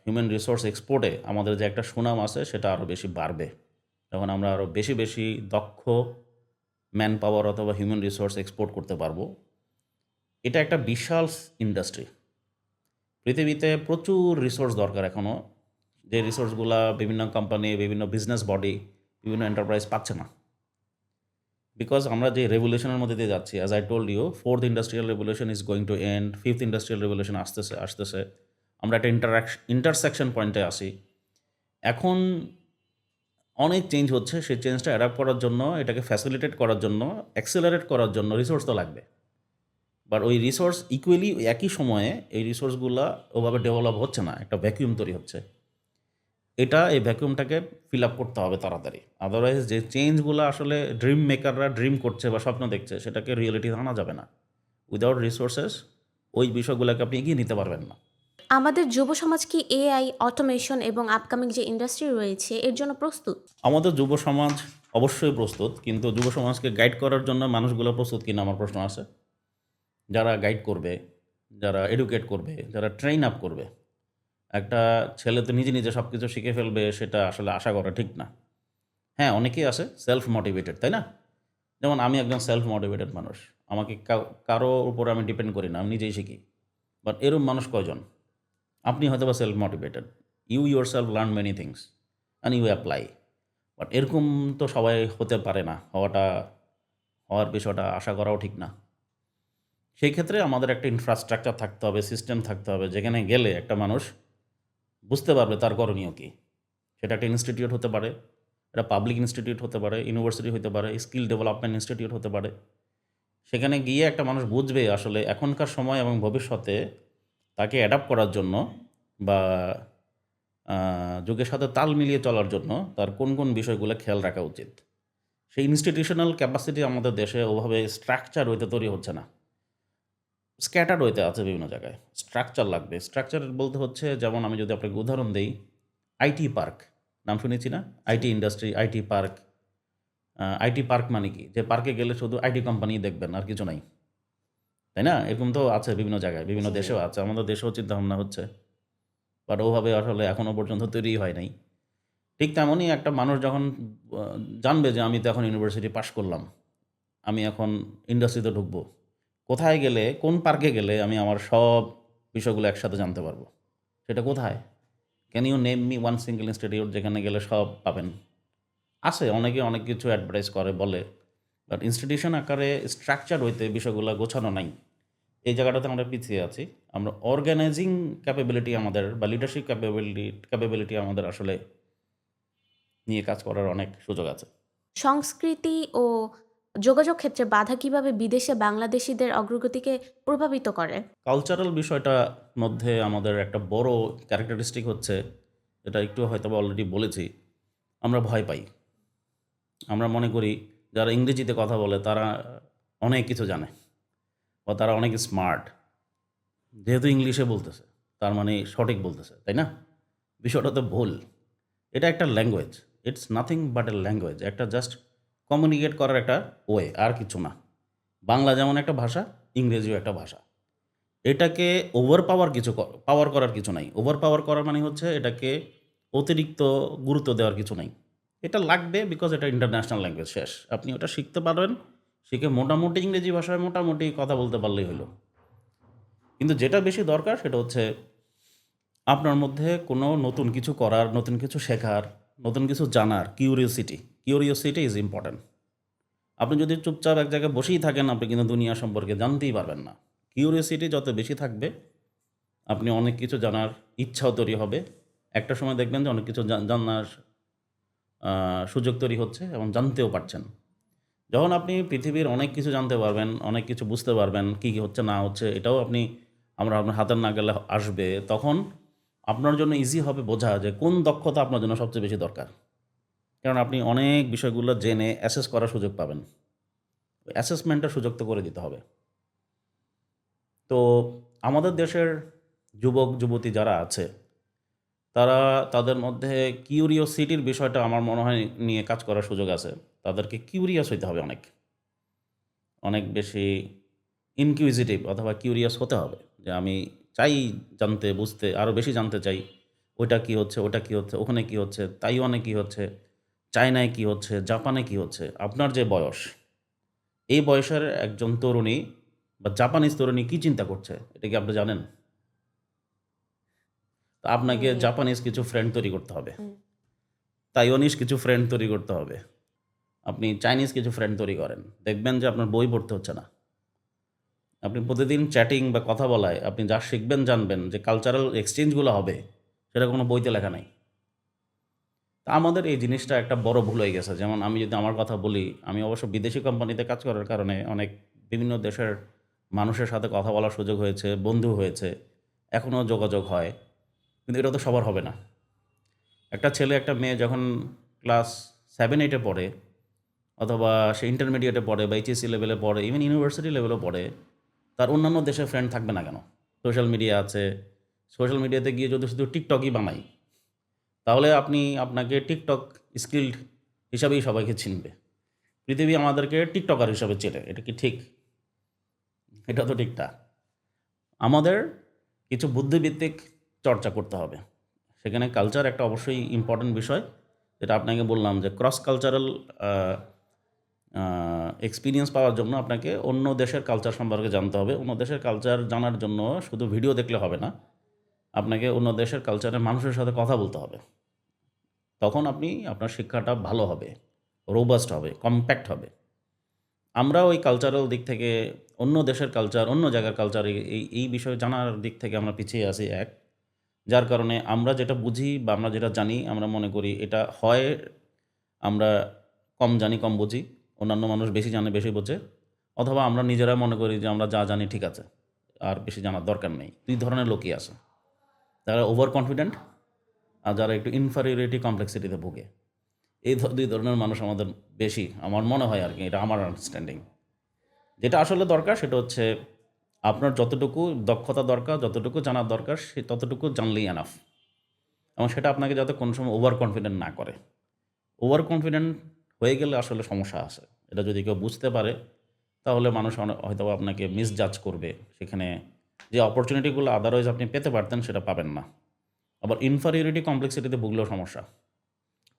হিউম্যান রিসোর্স এক্সপোর্টে আমাদের যে একটা সুনাম আছে সেটা আরও বেশি বাড়বে, যখন আমরা আরও বেশি বেশি দক্ষ ম্যান পাওয়ার অথবা হিউম্যান রিসোর্স এক্সপোর্ট করতে পারবো। এটা একটা বিশাল ইন্ডাস্ট্রি। পৃথিবীতে প্রচুর রিসোর্স দরকার এখনও, যে রিসোর্সগুলা বিভিন্ন কোম্পানি, বিভিন্ন বিজনেস বডি, বিভিন্ন এন্টারপ্রাইজ পাচ্ছে না। বিকজ আমরা যে রেভলিউশনের মধ্যে দিয়ে যাচ্ছি, as I told you, fourth industrial revolution is going to end, fifth industrial revolution আসতেছে। আমরা একটা ইন্টারসেকশন পয়েন্টে আসি। এখন অনেক চেঞ্জ হচ্ছে, সেই চেঞ্জটা অ্যাডাপ্ট করার জন্য, এটাকে ফ্যাসিলিটেট করার জন্য, অ্যাক্সেলারেট করার জন্য রিসোর্স তো লাগবে। বাট ওই রিসোর্স ইকুয়ালি একই সময়ে এই রিসোর্সগুলো ওভাবে ডেভেলপ হচ্ছে না, একটা ভ্যাকিউম তৈরি হচ্ছে। এই ভ্যাকুয়ামটাকে ফিল আপ করতে হবে তাড়াতাড়ি। আদারওয়াইজ যে চেঞ্জগুলো আসলে ড্রিম মেকাররা ড্রিম করছে বা স্বপ্ন দেখছে, সেটাকে রিয়েলিটি আনা যাবে না। উইদাউট রিসোর্সেস ওই বিষয়গুলোকে আপনি এগিয়ে নিতে পারবেন না। আমাদের যুব সমাজ কি এআই, অটোমেশন এবং আপকামিং যে ইন্ডাস্ট্রি রয়েছে এর জন্য প্রস্তুত? আমাদের যুব সমাজ অবশ্যই প্রস্তুত, কিন্তু যুব সমাজকে গাইড করার জন্য মানুষগুলো প্রস্তুত কিনা আমার প্রশ্ন আছে। যারা গাইড করবে, যারা এডুকেট করবে, যারা ট্রেন আপ করবে, একটা ছেলে তো নিজে নিজে সব কিছু শিখে ফেলবে সেটা আসলে আশা করা ঠিক না। হ্যাঁ, অনেকেই আছে সেলফ মোটিভেটেড, তাই না? যেমন আমি একজন সেলফ মোটিভেটেড মানুষ। আমাকে কারো উপর আমি ডিপেন্ড করি না, আমি নিজেই শিখি। বাট এরকম মানুষ কয়জন? আপনি হয়তো বা self motivated, you yourself learn many things and you apply. But এরকম তো সবাই হতে পারে না। হওয়ার বিষয়টা আশা করাও ঠিক না। সেই ক্ষেত্রে আমাদের একটা ইনফ্রাস্ট্রাকচার থাকতে হবে, সিস্টেম থাকতে হবে, যেখানে গেলে একটা মানুষ বুঝতে পারবে তার করণীয় কী। সেটা একটা ইনস্টিটিউট হতে পারে, এটা পাবলিক ইনস্টিটিউট হতে পারে, ইউনিভার্সিটি হতে পারে, স্কিল ডেভেলপমেন্ট ইনস্টিটিউট হতে পারে। সেখানে গিয়ে একটা মানুষ বুঝবে আসলে এখনকার সময় এবং ভবিষ্যতে তাকে অ্যাডাপ্ট করার জন্য বা যুগের সাথে তাল মিলিয়ে চলার জন্য তার কোন কোন বিষয়গুলো খেয়াল রাখা উচিত। সেই ইনস্টিটিউশনাল ক্যাপাসিটি আমাদের দেশে ওভাবে স্ট্রাকচার হইতে তৈরি হচ্ছে না, স্ক্যাটার হইতে আছে বিভিন্ন জায়গায়। স্ট্রাকচার লাগবে। স্ট্রাকচার বলতে হচ্ছে, যেমন আমি যদি আপনাকে উদাহরণ দিই, আইটি পার্ক নাম শুনেছি না? IT industry, IT park. IT park মানে কি? যে পার্কে গেলে শুধু আইটি কোম্পানি দেখবেন, আর কিছু নাই, তাই না? এরকম তো আছে বিভিন্ন জায়গায়, বিভিন্ন দেশেও আছে, আমাদের দেশেও চিন্তাভাবনা হচ্ছে, বাট ওভাবে আসলে এখনও পর্যন্ত তৈরি হয় নাই। ঠিক তেমনই একটা মানুষ যখন জানবে যে আমি তো এখন ইউনিভার্সিটি পাশ করলাম, আমি এখন ইন্ডাস্ট্রিতে ঢুকবো, কোথায় গেলে, কোন পার্কে গেলে আমি আমার সব বিষয়গুলো একসাথে জানতে পারবো, সেটা কোথায়? Can you name me one single institute যেখানে গেলে সব পাবেন? আছে, অনেকে অনেক কিছু অ্যাডভার্টাইজ করে বলে, বাট ইনস্টিটিউশন আকারে স্ট্রাকচার হইতে বিষয়গুলো গোছানো নাই। এই জায়গাটাতে আমরা পিছিয়ে আছি। আমরা অর্গানাইজিং ক্যাপাবিলিটি আমাদের বা লিডারশিপ ক্যাপাবিলিটি আমাদের আসলে নিয়ে কাজ করার অনেক সুযোগ আছে। সংস্কৃতি ও যোগাযোগ ক্ষেত্রে বাধা কিভাবে বিদেশে বাংলাদেশিদের অগ্রগতিকে প্রভাবিত করে? কালচারাল বিষয়টার মধ্যে আমাদের একটা বড় ক্যারেক্টারিস্টিক হচ্ছে, এটা একটু হয়তো অলরেডি বলেছি, আমরা ভয় পাই। আমরা মনে করি যারা ইংরেজিতে কথা বলে তারা অনেক কিছু জানে বা তারা অনেক স্মার্ট, যেহেতু ইংলিশে বলতেছে তার মানে সঠিক বলতেছে, তাই না? বিষয়টা তো ভুল। এটা একটা language, it's nothing but A language, একটা জাস্ট কমিউনিকেট করার একটা ওয়ে, আর কিছু না। বাংলা যেমন একটা ভাষা, ইংরেজিও একটা ভাষা। এটাকে পাওয়ার করার কিছু নাই। ওভার পাওয়ার করা মানে হচ্ছে এটাকে অতিরিক্ত গুরুত্ব দেওয়ার কিছু নাই। এটা লাগবে বিকজ এটা ইন্টারন্যাশনাল ল্যাঙ্গুয়েজ, শেষ। আপনি ওটা শিখতে পারবেন, শিখে মোটামুটি ইংরেজি ভাষায় মোটামুটি কথা বলতে পারলেই হলো। কিন্তু যেটা বেশি দরকার সেটা হচ্ছে আপনার মধ্যে কোনো নতুন কিছু করার, নতুন কিছু শেখার, নতুন কিছু জানার কিউরিওসিটি ইজ ইম্পর্ট্যান্ট। আপনি যদি চুপচাপ এক জায়গায় বসেই থাকেন, আপনি কিন্তু দুনিয়া সম্পর্কে জানতেই পারবেন না। কিউরিওসিটি যত বেশি থাকবে, আপনি অনেক কিছু জানার ইচ্ছাও তৈরি হবে। একটা সময় দেখবেন যে অনেক কিছু জানার সুযোগ তৈরি হচ্ছে এবং জানতেও পারছেন। যখন আপনি পৃথিবীর অনেক কিছু জানতে পারবেন, অনেক কিছু বুঝতে পারবেন, কী কী হচ্ছে না হচ্ছে, এটাও আপনার হাতের নাগালে আসবে, তখন আপনার জন্য ইজি হবে বোঝা যে কোন দক্ষতা আপনার জন্য সবচেয়ে বেশি দরকার। কারণ আপনি অনেক বিষয়গুলো জেনে অ্যাসেস করার সুযোগ পাবেন। অ্যাসেসমেন্টের সুযোগ তো করে দিতে হবে। তো আমাদের দেশের যুবক যুবতী যারা আছে, তারা তাদের মধ্যে কিউরিওসিটির বিষয়টা আমার মনে হয় নিয়ে কাজ করার সুযোগ আছে। তাদেরকে কিউরিয়াস হইতে হবে অনেক, অনেক বেশি ইনকিউজিটিভ অথবা কিউরিয়াস হতে হবে যে আমি চাই জানতে, বুঝতে, আরও বেশি জানতে চাই। ওইটা কী হচ্ছে, ওটা কী হচ্ছে, ওখানে কী হচ্ছে, তাইওয়ানে কী হচ্ছে, চায়নায় কী হচ্ছে, জাপানে কী হচ্ছে। আপনার যে বয়স, এই বয়সের একজন তরুণী বা জাপানিজ তরুণী কী চিন্তা করছে, এটা কি আপনি জানেন? তো আপনাকে হুম, জাপানিজ কিছু ফ্রেন্ড তৈরি করতে হবে, হুম, তাইওয়ানিজ কিছু ফ্রেন্ড তৈরি করতে হবে, আপনি চাইনিজ কিছু ফ্রেন্ড তৈরি করেন, দেখবেন যে আপনার বই পড়তে হচ্ছে না। আপনি প্রতিদিন চ্যাটিং বা কথা বলায় আপনি যা শিখবেন, জানবেন, যে কালচারাল এক্সচেঞ্জগুলো হবে, সেটা কোনো বইতে লেখা নাই। তা আমাদের এই জিনিসটা একটা বড় ভুল হয়ে গেছে। যেমন আমি যদি আমার কথা বলি, আমি অবশ্য বিদেশি কোম্পানিতে কাজ করার কারণে অনেক বিভিন্ন দেশের মানুষের সাথে কথা বলার সুযোগ হয়েছে, বন্ধু হয়েছে, এখনও যোগাযোগ হয়। কিন্তু এটা তো সবার হবে না। একটা ছেলে একটা মেয়ে যখন ক্লাস 7-8-এ পড়ে, অথবা সে ইন্টারমিডিয়েটে পড়ে বা এইচএসসি লেভেলে পড়ে, ইভেন ইউনিভার্সিটি লেভেলেও পড়ে, তার অন্যান্য দেশের ফ্রেন্ড থাকবে না কেন? সোশ্যাল মিডিয়া আছে। সোশ্যাল মিডিয়াতে গিয়ে যদি শুধু টিকটকই বানাই, তাহলে আপনাকে টিকটক স্কিল্ড হিসাবেই সবাইকে চিনবে। পৃথিবী আমাদেরকে টিকটকার হিসাবে চেনে। এটা কি ঠিক? এটা তো ঠিক না। আমাদের কিছু বুদ্ধিভিত্তিক চর্চা করতে হবে। সেখানে কালচার একটা অবশ্যই ইম্পর্ট্যান্ট বিষয়। যেটা আপনাকে বললাম যে ক্রস কালচারাল এক্সপিরিয়েন্স পাওয়ার জন্য আপনাকে অন্য দেশের কালচার সম্পর্কে জানতে হবে। অন্য দেশের কালচার জানার জন্য শুধু ভিডিও দেখলে হবে না। আপনাকে অন্য দেশের কালচারের মানুষের সাথে কথা বলতে হবে। তখন আপনার শিক্ষাটা ভালো হবে, রোবাস্ট হবে, কম্প্যাক্ট হবে। আমরা ওই কালচারাল দিক থেকে অন্য দেশের কালচার, অন্য জায়গার কালচার, এই বিষয়ে জানার দিক থেকে আমরা পিছিয়ে আছি এক। যার কারণে আমরা যেটা বুঝি বা আমরা যেটা জানি, আমরা মনে করি এটা হয় আমরা কম জানি, কম বুঝি, অন্যান্য মানুষ বেশি জানে, বেশি বোঝে, অথবা আমরা নিজেরা মনে করি যে আমরা যা জানি ঠিক আছে, আর বেশি জানার দরকার নেই। ২ ধরনের লোকই আছে। যারা ওভার কনফিডেন্ট আর যারা একটু ইনফেরিয়রিটি কমপ্লেক্সিটিতে ভোগে। এই ২ ধরনের মানুষ আমাদের বেশি, আমার মনে হয় আরকি, এটা আমার আন্ডারস্ট্যান্ডিং। যেটা আসলে দরকার সেটা হচ্ছে আপনার যতটুকু দক্ষতা দরকার, যতটুকু জানার দরকার, ততটুকু জানলেই এনাফ। এবং সেটা আপনাকে যাতে কোনো সময় ওভার কনফিডেন্ট না করে। ওভার কনফিডেন্ট হয়ে গেলে আসলে সমস্যা আছে। এটা যদি কেউ বুঝতে পারে, তাহলে মানুষ হয়তোবা আপনাকে মিসজাজ করবে। সেখানে যে অপরচুনিটিগুলো আদারওয়াইজ আপনি পেতে পারতেন, সেটা পাবেন না। আবার ইনফেরিয়রিটি কমপ্লেক্সিটিতে ভুগলেও সমস্যা।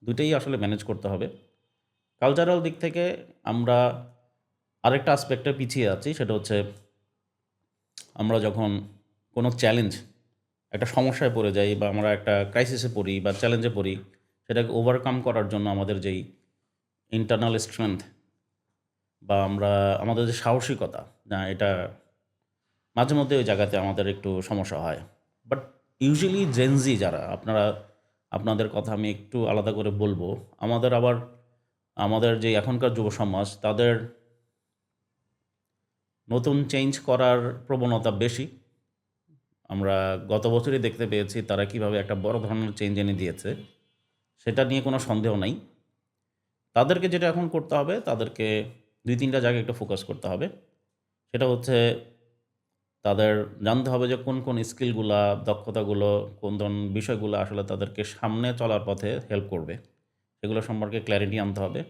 দুটোই আসলে ম্যানেজ করতে হবে। কালচারাল দিক থেকে আমরা আরেকটা আসপেক্টে পিছিয়ে আছি, সেটা হচ্ছে আমরা যখন কোনো চ্যালেঞ্জ, একটা সমস্যায় পড়ে যাই বা আমরা একটা ক্রাইসিসে পড়ি বা চ্যালেঞ্জে পড়ি, সেটাকে ওভারকাম করার জন্য আমাদের যেই ইন্টারনাল স্ট্রেংথ বা আমাদের যে সাহসিকতা, না, এটা মাঝে মধ্যে ওই জায়গাতে আমাদের একটু সমস্যা হয়। বাট ইউজুয়ালি জেনজি যারা, আপনাদের কথা আমি একটু আলাদা করে বলবো। আমাদের যে এখনকার যুব সমাজ, তাদের নতুন চেঞ্জ করার প্রবণতা বেশি। আমরা গত বছরই দেখতে পেয়েছি তারা কিভাবে একটা বড় ধরনের চেঞ্জ এনে দিয়েছে। সেটা নিয়ে কোনো সন্দেহ নাই। তাদেরকে যেটা এখন করতে হবে, তাদেরকে ২-৩টা জায়গায় একটু ফোকাস করতে হবে। সেটা হচ্ছে তাদের জানতে হবে যে কোন, কোন স্কিলগুলা, দক্ষতাগুলো, কোন ধরনের বিষয়গুলো আসলে তাদেরকে সামনে চলার পথে হেল্প করবে। সেগুলো সম্পর্কে ক্ল্যারিটি আনতে হবে।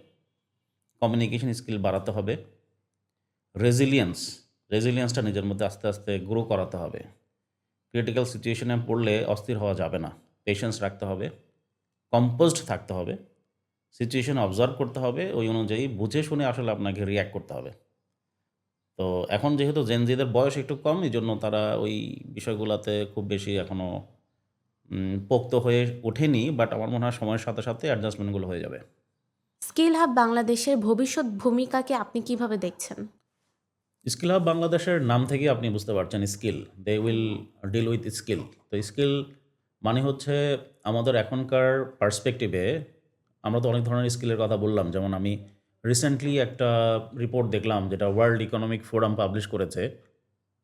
কমিউনিকেশন স্কিল বাড়াতে হবে। রেজিলিয়েন্সটা নিজের মধ্যে আস্তে, আস্তে গ্রো করাতে হবে। ক্রিটিক্যাল সিচুয়েশনে পড়লে অস্থির হওয়া যাবে না। পেশেন্স রাখতে হবে। কম্পোজড থাকতে হবে। সিচুয়েশন অবজার্ভ করতে হবে। ওই অনুযায়ী বুঝে শুনে আসলে আপনাকে রিঅ্যাক্ট করতে হবে। তো এখন যেহেতু জেনজিদের বয়স একটু কম, এজন্য তারা ওই বিষয়গুলাতে খুব বেশি এখনও পোক্ত হয়ে ওঠেনি, বাট আমার মনে হয় সময়ের সাথে সাথে অ্যাডজাস্টমেন্টগুলো হয়ে যাবে। স্কিল হাব বাংলাদেশের ভবিষ্যৎ ভূমিকাকে আপনি কিভাবে দেখছেন? স্কিল হাব বাংলাদেশের নাম থেকেই আপনি বুঝতে পারছেন skill, they will deal with skill. তো স্কিল মানে হচ্ছে আমাদের এখনকার পার্সপেক্টিভে আমরা তো অনেক ধরনের স্কিলের কথা বললাম। যেমন আমি রিসেন্টলি একটা রিপোর্ট দেখলাম যেটা ওয়ার্ল্ড ইকোনমিক ফোরাম পাবলিশ করেছে।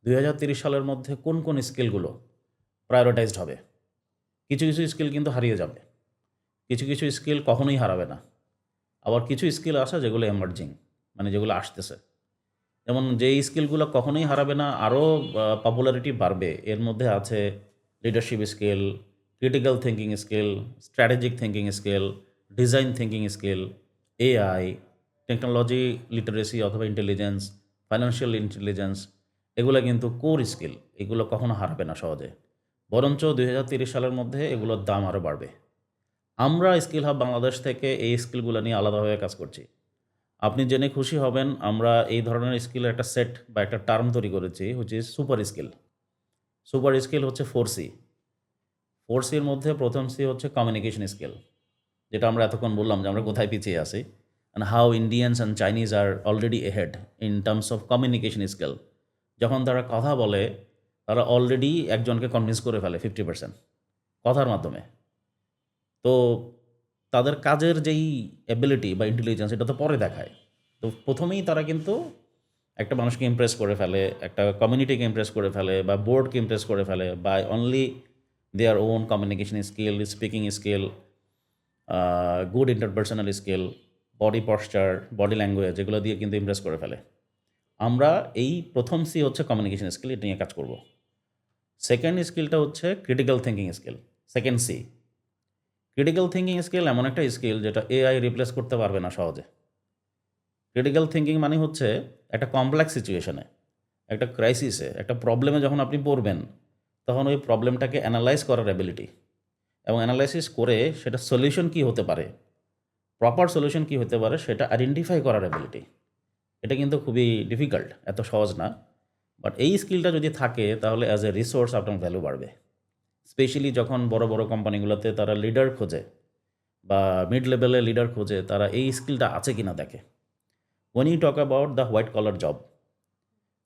2030 সালের মধ্যে কোন কোন স্কিলগুলো প্রায়োরিটাইজড হবে। কিছু কিছু স্কিল কিন্তু হারিয়ে যাবে, কিছু কিছু স্কিল কখনোই হারাবে না। আবার কিছু স্কিল আছে যেগুলো এমার্জিং, মানে যেগুলো আসতেছে। যেমন যেই স্কিলগুলো কখনোই হারাবে না, আরও পপুলারিটি বাড়বে, এর মধ্যে আছে leadership skill, critical thinking skill, strategic thinking skill, design thinking skill, AI, technology literacy অথবা ইন্টেলিজেন্স, ফাইন্যান্সিয়াল ইন্টেলিজেন্স। এগুলো কিন্তু কোর স্কিল, এগুলো কখনো হারাবে না সহজে। বরঞ্চ 2030 সালের মধ্যে এগুলোর দাম আরও বাড়বে। আমরা স্কিল হাব বাংলাদেশ থেকে এই স্কিলগুলো নিয়ে আলাদাভাবে কাজ করছি। আপনি জেনে খুশি হবেন, আমরা এই ধরনের স্কিলের একটা সেট বা একটা টার্ম তৈরি করেছি, which is super skill. Super skill হচ্ছে 4C। 4Cর মধ্যে প্রথম সি হচ্ছে কমিউনিকেশন স্কিল, যেটা আমরা এতক্ষণ বললাম যে আমরা কোথায় পিছিয়ে আছি, and how Indians and Chinese are already ahead in terms of communication skill. যখন তারা কথা বলে, তারা অলরেডি একজনকে কনভিন্স করে ফেলে 50% কথার মাধ্যমে। তো তাদের কাজের যেই অ্যাবিলিটি বা ইন্টেলিজেন্স, এটা তো পরে দেখায়। তো প্রথমেই তারা কিন্তু একটা মানুষকে ইমপ্রেস করে ফেলে, একটা কমিউনিটিকে ইমপ্রেস করে ফেলে, বা বোর্ডকে ইমপ্রেস করে ফেলে by only their own communication skill, speaking skill, good interpersonal skill, body posture, body language, এগুলো দিয়ে কিন্তু ইমপ্রেস করে ফেলে। আমরা এই প্রথম সি হচ্ছে কমিউনিকেশন স্কিল, এটা নিয়ে কাজ করব। সেকেন্ড স্কিলটা হচ্ছে critical thinking skill, second C. Critical thinking skill এমন একটা স্কিল যেটা এআই রিপ্লেস করতে পারবে না সহজে। ক্রিটিক্যাল থিঙ্কিং মানে হচ্ছে একটা কমপ্লেক্স সিচুয়েশনে, একটা ক্রাইসিসে, একটা প্রবলেমে যখন আপনি পড়বেন, তখন ওই প্রবলেমটাকে অ্যানালাইজ করার অ্যাবিলিটি, এবং অ্যানালাইসিস করে সেটা সলিউশন কী হতে পারে, প্রপার সলিউশন কী হতে পারে, সেটা আইডেন্টিফাই করার অ্যাবিলিটি। এটা কিন্তু খুবই ডিফিকাল্ট, এত সহজ না। বাট এই স্কিলটা যদি থাকে, তাহলে অ্যাজ এ রিসোর্স আপনার ভ্যালু বাড়বে। স্পেশালি যখন বড় বড় কোম্পানিগুলোতে তারা লিডার খোঁজে বা মিড লেভেলে লিডার খোঁজে, তারা এই স্কিলটা আছে কি না দেখে। When you talk about the white collar job,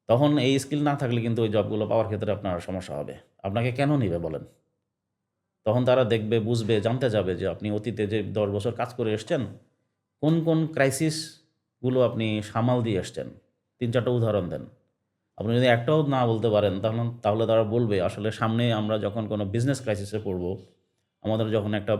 তখন এই স্কিল না থাকলে কিন্তু ওই জবগুলো পাওয়ার ক্ষেত্রে আপনার সমস্যা হবে। আপনাকে কেন নেবে বলেন? তখন তারা দেখবে, বুঝবে, জানতে যাবে যে আপনি অতীতে যে 10 বছর কাজ করে এসছেন, কোন কোন ক্রাইসিসগুলো আপনি সামাল দিয়ে এসছেন, 3-4টা উদাহরণ দেন। আপনি যদি একটাও না বলতে পারেন, তাহলে তারা বলবে আসলে সামনে আমরা যখন কোনো বিজনেস ক্রাইসিসে পড়ব, আমাদের যখন একটা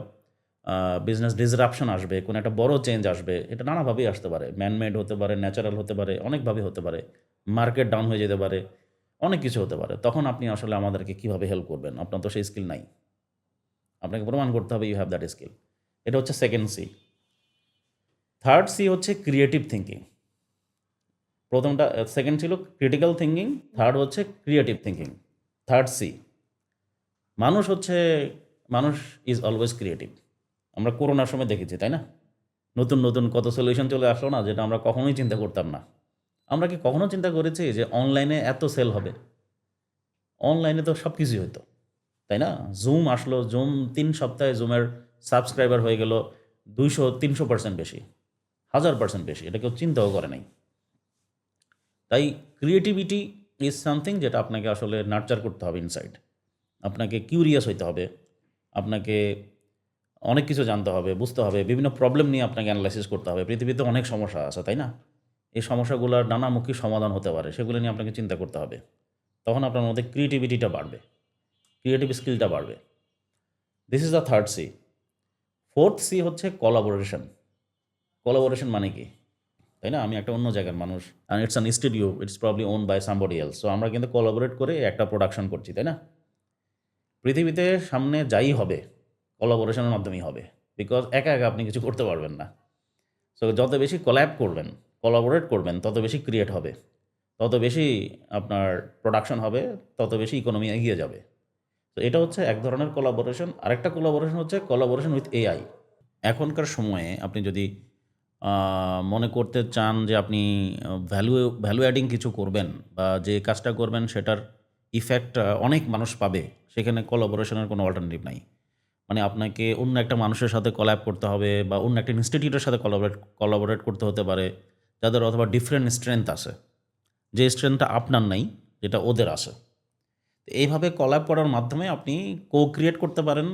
বিজনেস ডিসরাপশন আসবে, কোনো একটা বড় চেঞ্জ আসবে, এটা নানাভাবেই আসতে পারে। ম্যানমেড হতে পারে, ন্যাচারাল হতে পারে, অনেকভাবে হতে পারে। মার্কেট ডাউন হয়ে যেতে পারে, অনেক কিছু হতে পারে। তখন আপনি আসলে আমাদেরকে কীভাবে হেল্প করবেন? আপনার তো সেই স্কিল নাই। আপনাকে প্রমাণ করতে হবে ইউ হ্যাভ দ্যাট স্কিল। এটা হচ্ছে সেকেন্ড সি। থার্ড সি হচ্ছে ক্রিয়েটিভ থিঙ্কিং। প্রথমটা, সেকেন্ড ছিল ক্রিটিক্যাল থিঙ্কিং, থার্ড হচ্ছে ক্রিয়েটিভ থিঙ্কিং, থার্ড সি। মানুষ ইজ অলওয়েজ ক্রিয়েটিভ। আমরা করোনার সময় দেখেছি, তাই না? নতুন নতুন কত সলিউশন চলে আসলো না, যেটা আমরা কখনোই চিন্তা করতাম না। আমরা কি কখনো চিন্তা করেছি যে অনলাইনে এত সেল হবে? অনলাইনে তো সব কিছুই হতো, তাই না? জুম আসলো, জুম 3 সপ্তাহে জুমের সাবস্ক্রাইবার হয়ে গেল 200-300% বেশি, 1000% বেশি। এটা কেউ চিন্তাও করে নাই। তাই ক্রিয়েটিভিটি ইজ সামথিং যেটা আপনাকে আসলে নার্চার করতে হবে ইনসাইড। আপনাকে কিউরিয়াস হইতে হবে, আপনাকে অনেক কিছু জানতে হবে, বুঝতে হবে, বিভিন্ন প্রবলেম নিয়ে আপনাকে অ্যানালাইসিস করতে হবে। পৃথিবীতে অনেক সমস্যা আছে, তাই না? এই সমস্যাগুলোর নানামুখী সমাধান হতে পারে, সেগুলো নিয়ে আপনাকে চিন্তা করতে হবে। তখন আপনার মধ্যে ক্রিয়েটিভিটিটা বাড়বে, ক্রিয়েটিভ স্কিলটা বাড়বে। This is the third C. Fourth C হচ্ছে কোলাবোরেশন। কোলাবোরেশন মানে কি, তাই না? আমি একটা অন্য জায়গার মানুষ, and it's an studio, it's probably own by somebody else. So আমরা কিন্তু কোলাবোরেট করে একটা প্রোডাকশন করছি, তাই না? পৃথিবীতে সামনে যাই হবে, কোলাবোরেশনের মাধ্যমেই হবে। বিকজ একা একা আপনি কিছু করতে পারবেন না। সো যত বেশি কোল্যাব করবেন, কোলাবোরেট করবেন, তত বেশি ক্রিয়েট হবে, তত বেশি আপনার প্রোডাকশন হবে, তত বেশি ইকোনমি এগিয়ে যাবে। তো এটা হচ্ছে এক ধরনের কোলাবোরেশন। আরেকটা কোলাবোরেশন হচ্ছে কোলাবোরেশন উইথ এআই। এখনকার সময়ে আপনি যদি মনে করতে চান যে আপনি ভ্যালু অ্যাডিং কিছু করবেন, বা যে কাজটা করবেন সেটার ইফেক্ট অনেক মানুষ পাবে, সেখানে কোলাবোরেশনের কোনো অল্টারনেটিভ নাই। মানে আপনাকে অন্য একটা মানুষের সাথে কোল্যাব করতে হবে বা অন্য একটা ইনস্টিটিউটের সাথে কোলাবোরেট করতে হতে পারে, যাদের অথবা ডিফারেন্ট স্ট্রেংথ আছে, যে স্ট্রেংথটা আপনার নাই, যেটা ওদের আছে। তো এইভাবে কলাব করার মাধ্যমে আপনি ক্রিয়েট করতে পারেন,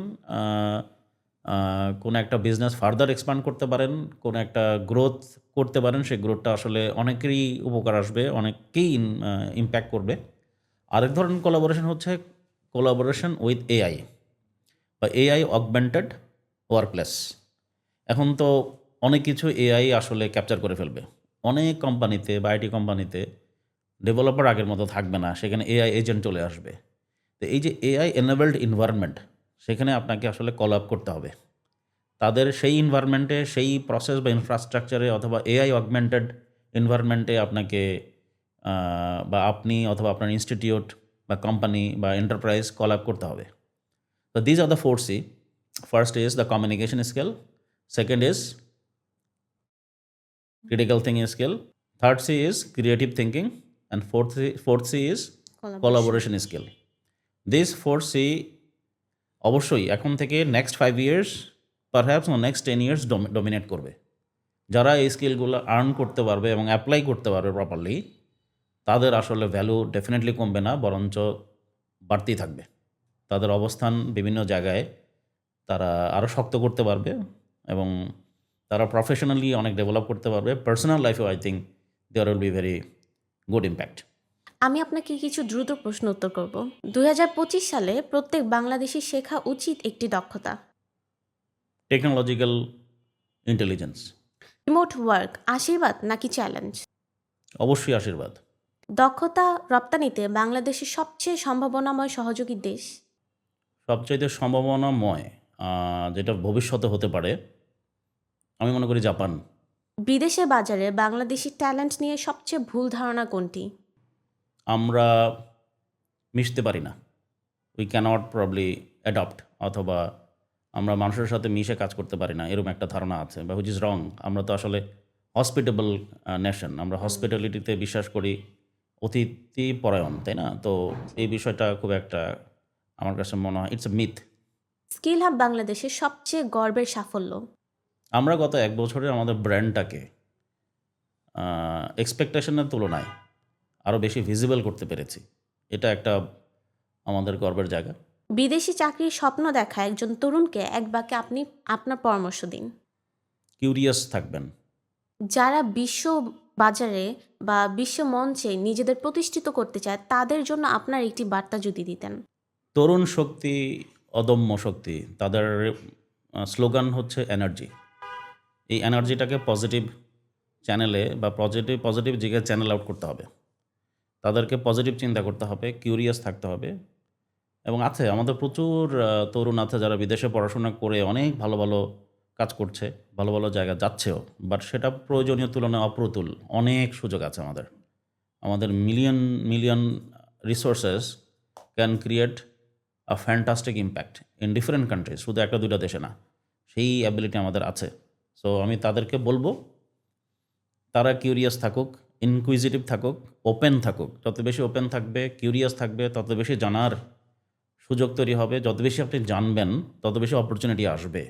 কোনো একটা বিজনেস ফার্দার এক্সপ্যান্ড করতে পারেন, কোনো একটা গ্রোথ করতে পারেন। সেই গ্রোথটা আসলে অনেকেরই উপকার আসবে, অনেককেই ইম্প্যাক্ট করবে। আরেক ধরনের কোলাবোরেশন হচ্ছে কোলাবোরেশন উইথ এআই বা এআই অগমেন্টেড ওয়ার্কপ্লেস। এখন তো অনেক কিছু এআই আসলে ক্যাপচার করে ফেলবে। অনেক কোম্পানিতে বা আইটি কোম্পানিতে ডেভেলপার আগের মতো থাকবে না, সেখানে এআই এজেন্ট চলে আসবে। তো এই যে এআই এনেবলড এনভায়রনমেন্ট, সেখানে আপনাকে আসলে কলাপ করতে হবে তাদের সেই এনভায়রনমেন্টে, সেই প্রসেস বা ইনফ্রাস্ট্রাকচারে অথবা এআই অগমেন্টেড এনভায়রনমেন্টে আপনাকে বা আপনি অথবা আপনার ইনস্টিটিউট বা কোম্পানি বা এন্টারপ্রাইজ কলাপ করতে হবে। So these are the 4C. First is the communication skill. Second is critical thinking skill. Third C is creative thinking. And fourth C is collaboration skill. These 4C অবশ্যই এখন থেকে next 5 years perhaps next 10 years dominate করবে। যারা এই স্কিলগুলো earn করতে পারবে এবং apply করতে পারবে প্রপারলি, তাদের আসলে ভ্যালু ডেফিনেটলি কমবে না, বরঞ্চ বাড়তেই থাকবে। তাদের অবস্থান বিভিন্ন জায়গায় তারা আরও শক্ত করতে পারবে এবং তারা প্রফেশনালি অনেক ডেভেলপ করতে পারবে। পার্সোনাল লাইফেও I think there will be very good impact. আমি আপনাকে কিছু দ্রুত প্রশ্ন উত্তর করব। 2025 সালে প্রত্যেক বাংলাদেশী শেখা উচিত একটি দক্ষতা। Technological intelligence. রিমোট ওয়ার্ক আশীর্বাদ নাকি চ্যালেঞ্জ? অবশ্যই আশীর্বাদ। দক্ষতা রপ্তানিতে বাংলাদেশের সবচেয়ে সম্ভাবনাময় সহযোগী দেশ? সবচাইতে সম্ভাবনাময় যেটা ভবিষ্যতে হতে পারে, আমি মনে করি জাপান। বিদেশে বাজারে বাংলাদেশি ট্যালেন্ট নিয়ে সবচেয়ে ভুল ধারণা কোনটি? আমরা মিশতে পারি না, উই ক্যানট প্রবলি অ্যাডপ্ট, অথবা আমরা মানুষের সাথে মিশে কাজ করতে পারি না, এরকম একটা ধারণা আছে, বা হুইচ ইজ রং। আমরা তো আসলে হসপিটেবল নেশন, আমরা হসপিটালিটিতে বিশ্বাস করি, অতিথি পরায়ণ, তাই না? তো এই বিষয়টা খুব একটা আমার কাছে মনে হয় it's a myth. Skill hub বাংলাদেশের সবচেয়ে গর্বের সাফল্য? আমরা গত 1 বছরে আমাদের ব্র্যান্ডটাকে এক্সপেকটেশনের তুলনায় আরও বেশি ভিজিবল করতে পেরেছি। এটা একটা আমাদের গর্বের জায়গা। বিদেশি চাকরির স্বপ্ন দেখা একজন তরুণকে এক বাক্যে আপনি আপনার পরামর্শ দিন। কিউরিয়াস থাকবেন। যারা বিশ্ব বাজারে বা বিশ্ব মঞ্চে নিজেদের প্রতিষ্ঠিত করতে চায়, তাদের জন্য আপনার একটি বার্তা যদি দিতেন। তরুণ শক্তি, অদম্য শক্তি, তাদের স্লোগান হচ্ছে এনার্জি। এই এনার্জিটাকে পজিটিভ চ্যানেলে বা পজিটিভ জায়গায় চ্যানেল আউট করতে হবে। তাদেরকে পজিটিভ চিন্তা করতে হবে, কিউরিয়াস থাকতে হবে। এবং আছে আমাদের প্রচুর তরুণ আছে যারা বিদেশে পড়াশোনা করে অনেক ভালো ভালো কাজ করছে, ভালো ভালো জায়গা যাচ্ছেও, বাট সেটা প্রয়োজনীয় তুলনায় অপ্রতুল। অনেক সুযোগ আছে আমাদের million million resources can create a fantastic impact in different countries, শুধু একটা দুইটা দেশে না। সেই অ্যাবিলিটি আমাদের আছে। সো আমি তাদেরকে বলবো তারা কিউরিয়াস থাকুক, ইনকুইজিটিভ থাকুক, ওপেন থাকুক। যত বেশি ওপেন থাকবে, কিউরিয়াস থাকবে, তত বেশি জানার সুযোগ তৈরি হবে। যত বেশি আপনি জানবেন, তত বেশি অপরচুনিটি আসবে।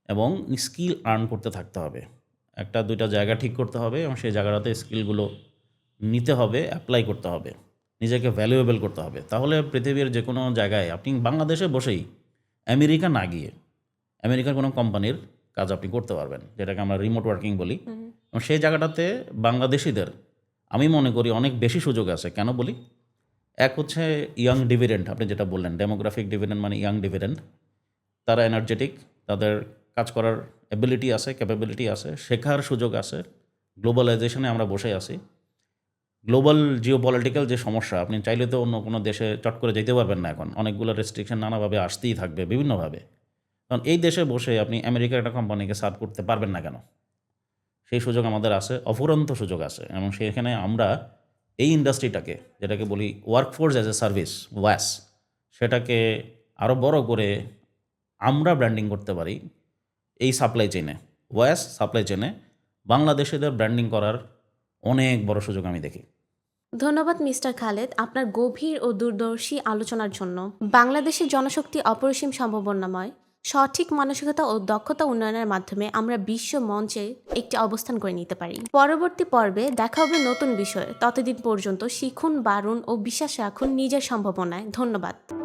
এবং স্কিল আর্ন করতে থাকতে হবে। একটা দুইটা জায়গা ঠিক করতে হবে এবং সেই জায়গাটাতে স্কিলগুলো নিতে হবে, অ্যাপ্লাই করতে হবে, নিজেকে ভ্যালুয়েবল করতে হবে। তাহলে পৃথিবীর যে কোনো জায়গায় আপনি বাংলাদেশে বসেই আমেরিকা না গিয়ে আমেরিকার কোনো কোম্পানির কাজ আপনি করতে পারবেন, যেটাকে আমরা রিমোট ওয়ার্কিং বলি। এবং সেই জায়গাটাতে বাংলাদেশিদের আমি মনে করি অনেক বেশি সুযোগ আছে। কেন বলি? এক হচ্ছে ইয়াং ডিভিডেন্ড, আপনি যেটা বললেন ডেমোগ্রাফিক ডিভিডেন্ড, মানে ইয়াং ডিভিডেন্ড। তারা এনার্জেটিক, তাদের কাজ করার অ্যাবিলিটি আছে, ক্যাপাবিলিটি আছে, শেখার সুযোগ আছে। গ্লোবালাইজেশনে আমরা বসে আছি। গ্লোবাল জিওপলিটিক্যাল যে সমস্যা, আপনি চাইলে তো অন্য কোনো দেশে চট করে যেতে পারবেন না এখন। অনেকগুলো রেস্ট্রিকশন নানাভাবে আসতেই থাকবে বিভিন্নভাবে। কারণ এই দেশে বসে আপনি আমেরিকার একটা কোম্পানিকে সার্ভ করতে পারবেন না কেন? সেই সুযোগ আমাদের আছে, অফুরন্ত সুযোগ আছে। এবং সেখানে আমরা এই ইন্ডাস্ট্রিটাকে, যেটাকে বলি ওয়ার্কফোর্স অ্যাজ এ সার্ভিস, ওয়াস, সেটাকে আরও বড় করে আমরা ব্র্যান্ডিং করতে পারি এই সাপ্লাই চেইনে। ওয়াস সাপ্লাই চেইনে বাংলাদেশিদের ব্র্যান্ডিং করার অনেক বড় সুযোগ আমি দেখি। ধন্যবাদ মিস্টার খালেদ আপনার গভীর ও দূরদর্শী আলোচনার জন্য। বাংলাদেশের জনশক্তি অপরিসীম সম্ভাবনাময়। সঠিক মানসিকতা ও দক্ষতা উন্নয়নের মাধ্যমে আমরা বিশ্ব মঞ্চে একটি অবস্থান করে নিতে পারি। পরবর্তী পর্বে দেখা হবে নতুন বিষয়ে। ততদিন পর্যন্ত শিখুন, বাড়ুন ও বিশ্বাস রাখুন নিজের সম্ভাবনায়। ধন্যবাদ।